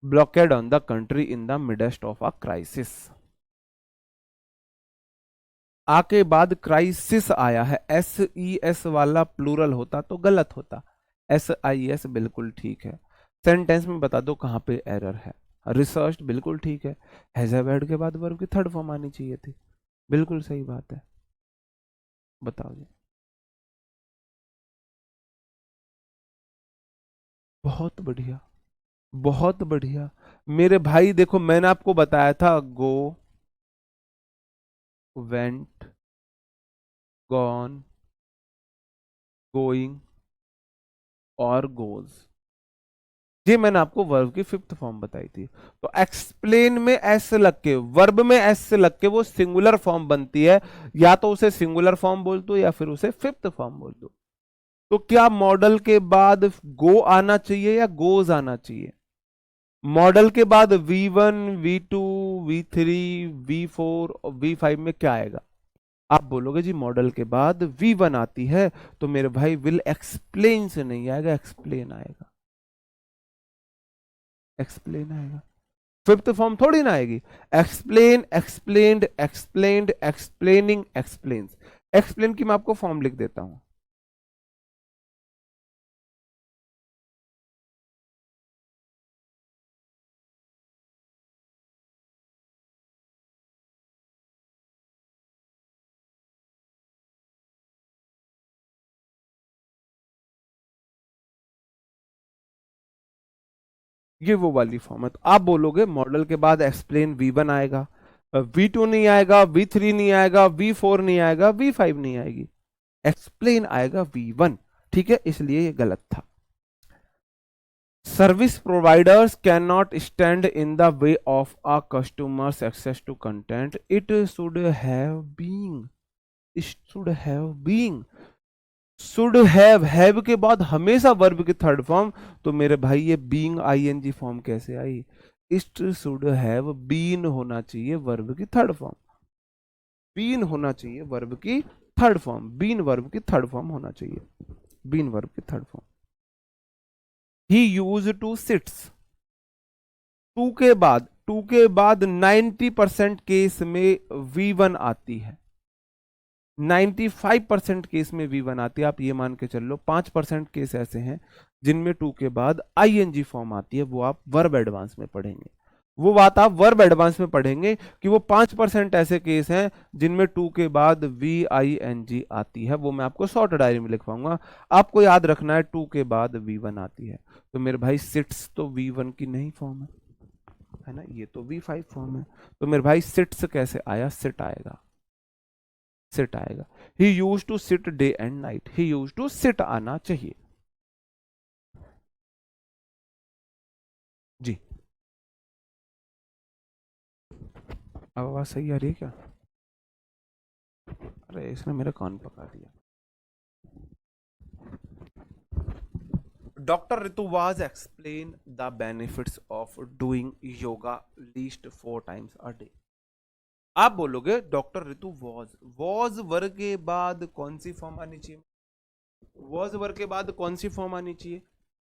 blockade on the country in the midst of a crisis। आके बाद क्राइसिस आया है, SES वाला प्लूरल होता तो गलत होता, SIS बिल्कुल ठीक है। सेंटेंस में बता दो कहां पे एरर है। रिसर्च बिल्कुल ठीक है, हैज हैव हैड के बाद वर्ब की थर्ड फॉर्म आनी चाहिए थी, बिल्कुल सही बात है। बताओ जी। बहुत बढ़िया, बहुत बढ़िया मेरे भाई। देखो मैंने आपको बताया था, गो, वेंट, गॉन, गोइंग और गोज, ये मैंने आपको वर्ब की फिफ्थ फॉर्म बताई थी। तो एक्सप्लेन में एस लग के, वर्ब में एस से लग के वो सिंगुलर फॉर्म बनती है, या तो उसे सिंगुलर फॉर्म बोल दो या फिर उसे फिफ्थ फॉर्म बोल दो। तो क्या मॉडल के बाद गो आना चाहिए या गोज आना चाहिए। मॉडल के बाद V1 V2 V3 V4 और V5 में क्या आएगा, आप बोलोगे जी मॉडल के बाद V1 आती है, तो मेरे भाई विल एक्सप्लेन से नहीं आएगा, एक्सप्लेन आएगा, एक्सप्लेन आएगा। फिफ्थ फॉर्म थोड़ी ना आएगी। Explain, explained, explained, explaining, explains. Explain की मैं आपको फॉर्म लिख देता हूं। ये वो वाली फॉर्म है। तो आप बोलोगे मॉडल के बाद एक्सप्लेन V1 आएगा, V2 नहीं आएगा, V3 नहीं आएगा, V4 नहीं आएगा, V5 नहीं आएगी, एक्सप्लेन आएगा V1। ठीक है, इसलिए ये गलत था। Service providers can not stand in the way of a customers access to content, it should have being, it should have being. Should have के बाद हमेशा वर्ब की थर्ड फॉर्म, तो मेरे भाई ये बीइंग आईएनजी फॉर्म कैसे आई? इट शुड हैव बीन होना चाहिए वर्ब की थर्ड फॉर्म, बीन होना चाहिए वर्ब की थर्ड फॉर्म, बीन वर्ब की थर्ड फॉर्म होना चाहिए, बीन वर्ब की third form. He use to sits, to के बाद 90% केस में V1 आती है, 95% केस में V1 आती है। आप ये मान के चल लो 5% केस ऐसे हैं जिनमें टू के बाद आईएनजी फॉर्म आती है, वो आप वर्ब एडवांस में पढ़ेंगे। वो बात आप वर्ब एडवांस में पढ़ेंगे कि वो 5% ऐसे केस हैं जिनमें टू के बाद VING आती है, वो मैं आपको शॉर्ट डायरी में लिखवाऊंगा। आपको याद रखना है टू के बाद V1 आती है। तो मेरे भाई सिट्स तो V1 की नहीं फॉर्म है ना, ये तो V5 फॉर्म है। तो मेरे भाई सिट्स कैसे आया? सिट आएगा, सिट आएगा। He use to sit day and night, he use to sit आना चाहिए जी। अब आवाज सही आ रही है क्या? अरे इसने मेरा कान पका दिया। Doctor Ritu was explain the benefits of doing yoga least 4 times a day. आप बोलोगे डॉक्टर ऋतु वॉज वर्ग के बाद कौन सी फॉर्म आनी चाहिए? वॉज वर्ग के बाद कौन सी फॉर्म आनी चाहिए?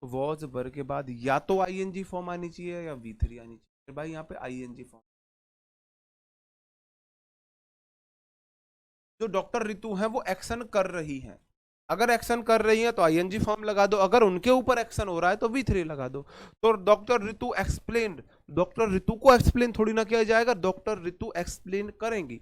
वॉज वर्ग के बाद या तो आईएनजी फॉर्म आनी चाहिए या V3 आनी चाहिए। भाई यहाँ पे आईएनजी फॉर्म, जो डॉक्टर ऋतु है वो एक्शन कर रही है, अगर एक्शन कर रही है तो आईएनजी फॉर्म लगा दो, अगर उनके ऊपर एक्शन हो रहा है तो V3 लगा दो। तो डॉक्टर ऋतु एक्सप्लेन, डॉक्टर ऋतु को एक्सप्लेन थोड़ी ना किया जाएगा, डॉक्टर ऋतु एक्सप्लेन करेंगी,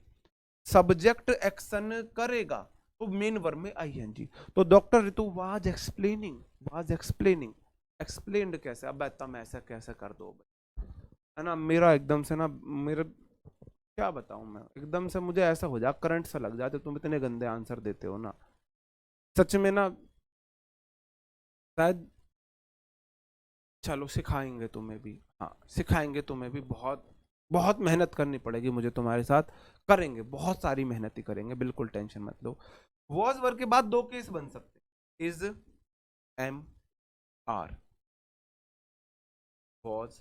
सब्जेक्ट एक्शन करेगा, तो मेन वर्ब में आईएनजी। तो doctor Ritu was explaining, was explaining, explained कैसे? अब तुम ऐसा कैसे कर दो है ना, मेरा एकदम से ना, मेरे क्या बताऊं मैं, एकदम से मुझे ऐसा हो जा, करंट सा लग जाते, तुम इतने गंदे आंसर देते हो ना, सच में ना। शायद, चलो सिखाएंगे तुम्हें भी, हाँ सिखाएंगे तुम्हें भी, बहुत बहुत मेहनत करनी पड़ेगी मुझे तुम्हारे साथ, करेंगे, बहुत सारी मेहनत ही करेंगे, बिल्कुल टेंशन मत लो। वॉज वर्ग के बाद 2 केस बन सकते हैं, इज, एम, आर, वॉज।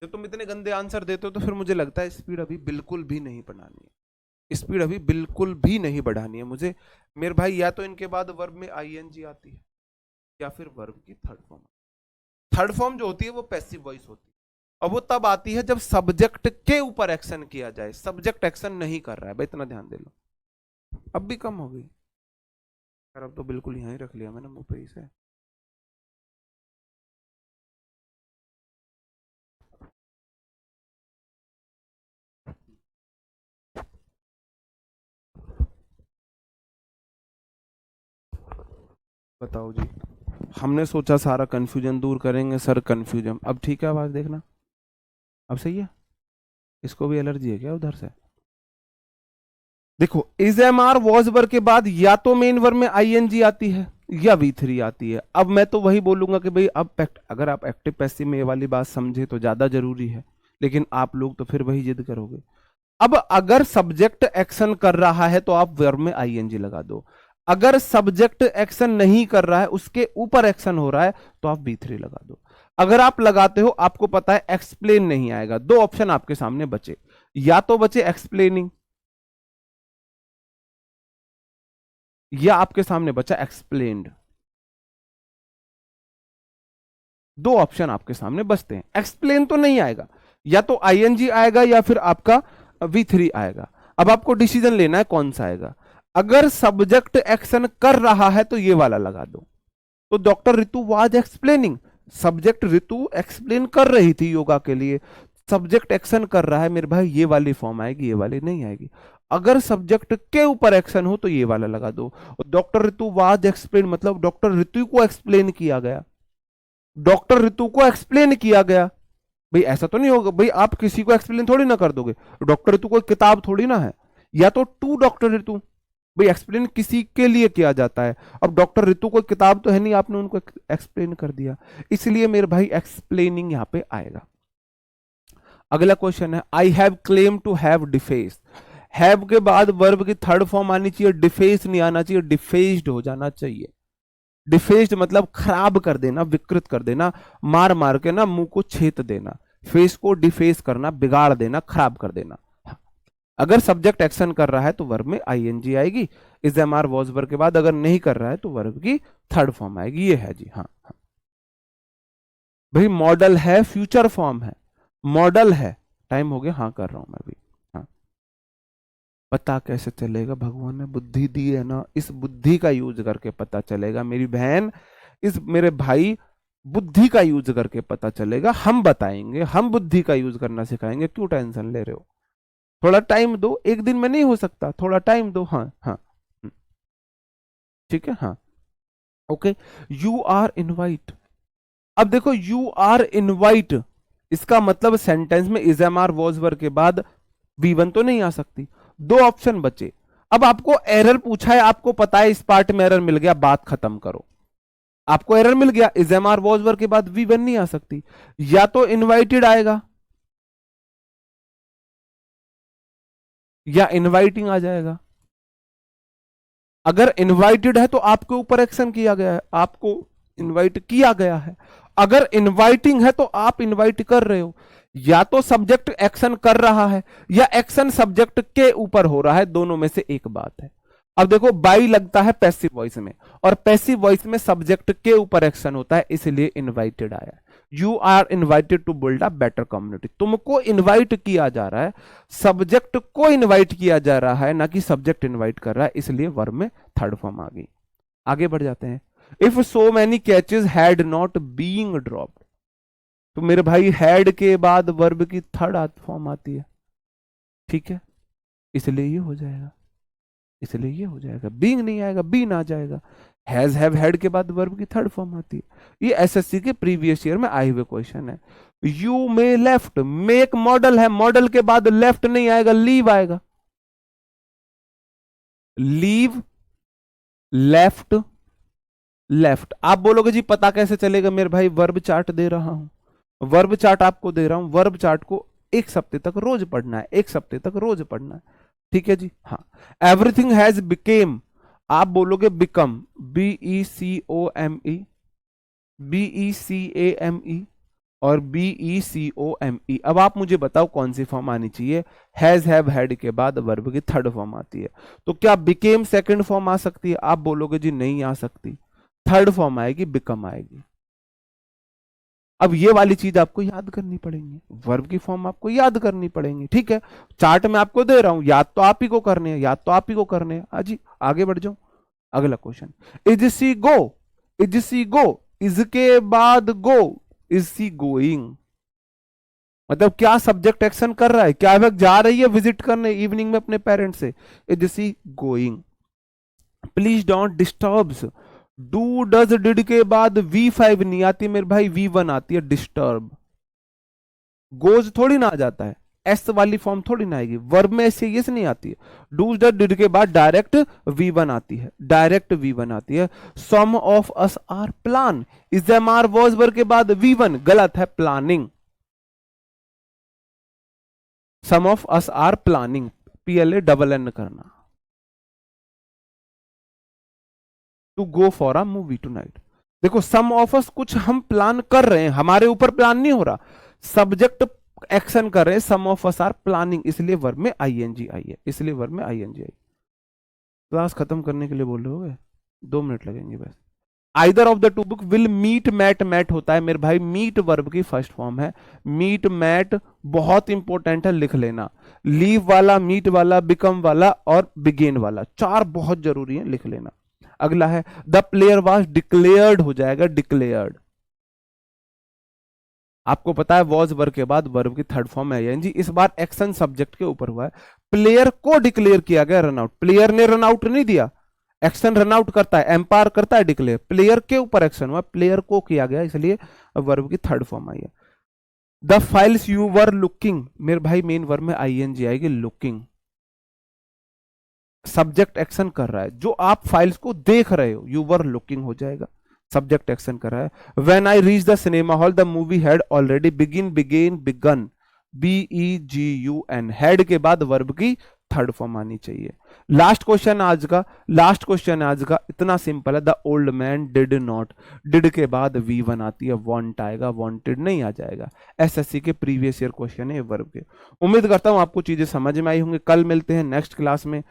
जब तुम इतने गंदे आंसर देते हो तो फिर मुझे लगता है स्पीड अभी बिल्कुल भी नहीं बढ़ानी है, स्पीड अभी बिल्कुल भी नहीं बढ़ानी है मुझे मेरे भाई। या तो इनके बाद वर्ब में आईएनजी आती है या फिर वर्ब की थर्ड फॉर्म। थर्ड फॉर्म जो होती है वो पैसिव वॉइस होती है, और वो तब आती है जब सब्जेक्ट के ऊपर एक्शन किया जाए, सब्जेक्ट एक्शन नहीं कर रहा है भाई, इतना ध्यान दे लो। अब भी कम हो गई, अब तो बिल्कुल यहीं रख लिया मैंने मुंह पे ही से। बताओ जी, हमने सोचा सारा कंफ्यूजन दूर करेंगे सर, कंफ्यूजन अब ठीक है, आवाज देखना अब सही है। इसको भी एलर्जी है क्या उधर से? देखो is am are was verb के बाद या तो मेन वर्ब में आईएनजी आती है या V3 आती है। अब मैं तो वही बोलूंगा कि भाई अब अगर आप एक्टिव पैसिव में ये वाली बात समझे तो ज्यादा जरूरी है, लेकिन आप लोग तो फिर वही जिद करोगे। अब अगर सब्जेक्ट एक्शन कर रहा है तो आप वर्ब में आईएनजी लगा दो, अगर सब्जेक्ट एक्शन नहीं कर रहा है, उसके ऊपर एक्शन हो रहा है, तो आप V3 लगा दो। अगर आप लगाते हो, आपको पता है एक्सप्लेन नहीं आएगा, 2 ऑप्शन आपके सामने बचे, या तो बचे एक्सप्लेनिंग या आपके सामने बचा एक्सप्लेन्ड। दो ऑप्शन आपके सामने बचते हैं। एक्सप्लेन तो नहीं आएगा, या तो आईएनजी आएगा या फिर आपका V3 आएगा। अब आपको डिसीजन लेना है कौन सा आएगा। अगर सब्जेक्ट एक्शन कर रहा है तो ये वाला लगा दो। तो doctor Ritu was explaining, subject Ritu explain कर रही थी योगा के लिए, सब्जेक्ट एक्शन कर रहा है मेरे भाई, ये वाली फॉर्म आएगी, ये वाली नहीं आएगी। अगर सब्जेक्ट के ऊपर एक्शन हो तो ये वाला लगा दो। डॉक्टर रितु वाज एक्सप्लेन मतलब डॉक्टर रितु को एक्सप्लेन किया गया, डॉक्टर रितु को एक्सप्लेन किया गया। भाई ऐसा तो नहीं होगा भाई, आप किसी को एक्सप्लेन थोड़ी ना कर दोगे, डॉक्टर रितु कोई किताब थोड़ी ना है। या तो टू डॉक्टर रितु, भाई एक्सप्लेन किसी के लिए किया जाता है। अब डॉक्टर रितु कोई किताब तो है नहीं, आपने उनको एक्सप्लेन कर दिया, इसलिए मेरे भाई एक्सप्लेनिंग यहां पे आएगा। अगला क्वेश्चन है, I have claim to have defaced. Have के बाद वर्ब की थर्ड फॉर्म आनी चाहिए, डिफेस्ड नहीं आना चाहिए, डिफेस्ड हो जाना चाहिए। डिफेस्ड मतलब खराब कर देना, विकृत कर देना, मार मार के ना मुंह को छेद देना, फेस को डिफेस करना, बिगाड़ देना, खराब कर देना। अगर सब्जेक्ट एक्शन कर रहा है तो वर्ब में आईएनजी आएगी, is am are was verb के बाद। अगर नहीं कर रहा है तो वर्ब की थर्ड फॉर्म आएगी, ये है जी। हाँ भाई मॉडल है, फ्यूचर फॉर्म है, मॉडल है। टाइम हो गया, हाँ कर रहा हूं मैं भी। हाँ पता कैसे चलेगा, भगवान ने बुद्धि दी है ना, इस बुद्धि का यूज करके पता चलेगा मेरी बहन, इस मेरे भाई, बुद्धि का यूज करके पता चलेगा। हम बताएंगे, हम बुद्धि का यूज करना सिखाएंगे, क्यों टेंशन ले रहे हो। थोड़ा टाइम दो, एक दिन में नहीं हो सकता, थोड़ा टाइम दो। हाँ हाँ ठीक है। हाँ ओके, यू आर इनवाइट। अब देखो यू आर इनवाइट, इसका मतलब सेंटेंस में is am are was verb के बाद V1 तो नहीं आ सकती। दो ऑप्शन बचे। अब आपको एरर पूछा है, आपको पता है इस पार्ट में एरर मिल गया, बात खत्म करो। आपको एरर मिल गया, is am are was verb के बाद V1 नहीं आ सकती, या तो इनवाइटेड आएगा या इनवाइटिंग आ जाएगा। अगर इनवाइटेड है तो आपके ऊपर एक्शन किया गया है, आपको इनवाइट किया गया है। अगर इनवाइटिंग है तो आप इनवाइट कर रहे हो। या तो सब्जेक्ट एक्शन कर रहा है या एक्शन सब्जेक्ट के ऊपर हो रहा है, दोनों में से एक बात है। अब देखो बाई लगता है पैसिव वॉइस में, और पैसिव वॉइस में सब्जेक्ट के ऊपर एक्शन होता है, इसलिए इनवाइटेड आया। You are invited to build a better community, तुमको इनवाइट किया जा रहा है, सब्जेक्ट को इनवाइट किया जा रहा है, ना कि सब्जेक्ट इनवाइट कर रहा है, इसलिए वर्ब में थर्ड फॉर्म आ गई। आगे बढ़ जाते हैं। If so many catches had not being dropped, तो मेरे भाई हैड के बाद वर्ब की थर्ड फॉर्म आती है, ठीक है, इसलिए ये हो जाएगा, इसलिए ये हो जाएगा, बीइंग नहीं आएगा, बीन आ जाएगा। हैज हैव हैड के बाद वर्ब की थर्ड फॉर्म आती है। ये एसएससी के प्रीवियस ईयर में आए हुए क्वेश्चन है। यू मे लेफ्ट, मे एक मॉडल है, मॉडल के बाद लेफ्ट नहीं आएगा, लीव आएगा। Leave, left, left. आप बोलोगे जी पता कैसे चलेगा मेरे भाई, वर्ब चार्ट दे रहा हूं, वर्ब चार्ट आपको दे रहा हूं। वर्ब चार्ट को एक हफ्ते तक रोज पढ़ना है, एक हफ्ते तक रोज पढ़ना है, ठीक है जी। हाँ एवरीथिंग हैज बिकेम, आप बोलोगे बिकम, BECOME, BECAME और BECOME। अब आप मुझे बताओ कौन सी फॉर्म आनी चाहिए। हैज हैव हैड के बाद वर्ब की थर्ड फॉर्म आती है, तो क्या बिकेम सेकंड फॉर्म आ सकती है। आप बोलोगे जी नहीं आ सकती, थर्ड फॉर्म आएगी, बिकम आएगी। अब ये वाली चीज आपको याद करनी पड़ेगी, वर्ब की फॉर्म आपको याद करनी पड़ेगी, ठीक है। चार्ट में आपको दे रहा हूं, याद तो आप ही को करने हैं, याद तो आप ही को करने हैं। अजी आगे बढ़ जाओ। अगला question, is she go, is she go, is के बाद गो, इज सी गोइंग, मतलब क्या सब्जेक्ट एक्शन कर रहा है, क्या वह जा रही है विजिट करने इवनिंग में अपने पेरेंट्स से, is she going. Please don't disturbs, do does did के बाद V5 नहीं आती मेरे भाई, V1 आती है, डिस्टर्ब। गोज थोड़ी ना आ जाता है, एस वाली फॉर्म थोड़ी ना आएगी, वर्ब में ऐसे यस नहीं आती है। डू डज डिड के बाद डायरेक्ट V1 आती है, डायरेक्ट V1 आती है। Some of us are plan, is am are was verb के बाद V1, गलत है, planning. Some of us are planning, PLANN करना। To go for a movie tonight, देखो सम ऑफ अस, कुछ हम प्लान कर रहे हैं, हमारे ऊपर प्लान नहीं हो रहा, सब्जेक्ट एक्शन कर रहे हैं, सम ऑफ अस आर प्लानिंग, इसलिए वर्ब में ING आई है, इसलिए वर्ब में ING आई। क्लास खत्म करने के लिए बोल रहे होगे, 2 मिनट लगेंगे बस। Either of the two book will meet met, met होता है मेरे भाई मीट वर्ब की फर्स्ट फॉर्म है, मीट मैट बहुत इंपॉर्टेंट है, लिख लेना। लीव वाला, मीट वाला, बिकम वाला और बिगेन वाला, 4 बहुत जरूरी है, लिख लेना। अगला है द प्लेयर वाज डिक्लेयर्ड, हो जाएगा डिक्लेयर्ड। आपको पता है वॉज वर्ब के बाद वर्ब की थर्ड फॉर्म है एनजी, इस बार एक्शन सब्जेक्ट के ऊपर हुआ है। प्लेयर को डिक्लेयर किया गया रन आउट, प्लेयर ने रन आउट नहीं दिया, एक्शन रन आउट करता है, एम्पायर करता है डिक्लेयर, प्लेयर के ऊपर एक्शन हुआ, प्लेयर को किया गया, इसलिए वर्ब की थर्ड फॉर्म आई है। The files you were looking, मेरे भाई मेन वर्ब में आईएनजी आएगी, लुकिंग सब्जेक्ट एक्शन कर रहा है, जो आप फाइल्स को देख रहे हो, यू वर लुकिंग हो जाएगा, सब्जेक्ट एक्शन कर रहा है। When I reach the cinema hall the movie had already begin, began, begun, BEGUN, had के बाद वर्ब की थर्ड फॉर्म आनी चाहिए। लास्ट क्वेश्चन आज का, लास्ट क्वेश्चन आज का इतना सिंपल है, the old man did not, did के बाद V1 आती है, वांट आएगा, वांटेड नहीं आ जाएगा। SSC के प्रीवियस ईयर क्वेश्चन है वर्ब के। उम्मीद करता हूं आपको चीजें समझ में आई होंगी। कल मिलते हैं नेक्स्ट क्लास में,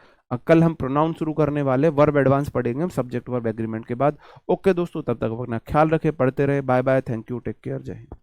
कल हम प्रोनाउन शुरू करने वाले, वर्ब एडवांस पढ़ेंगे हम सब्जेक्ट वर्ब एग्रीमेंट के बाद। ओके दोस्तों, तब तक अपना ख्याल रखें, पढ़ते रहे, bye bye, thank you, take care, जय हिंद।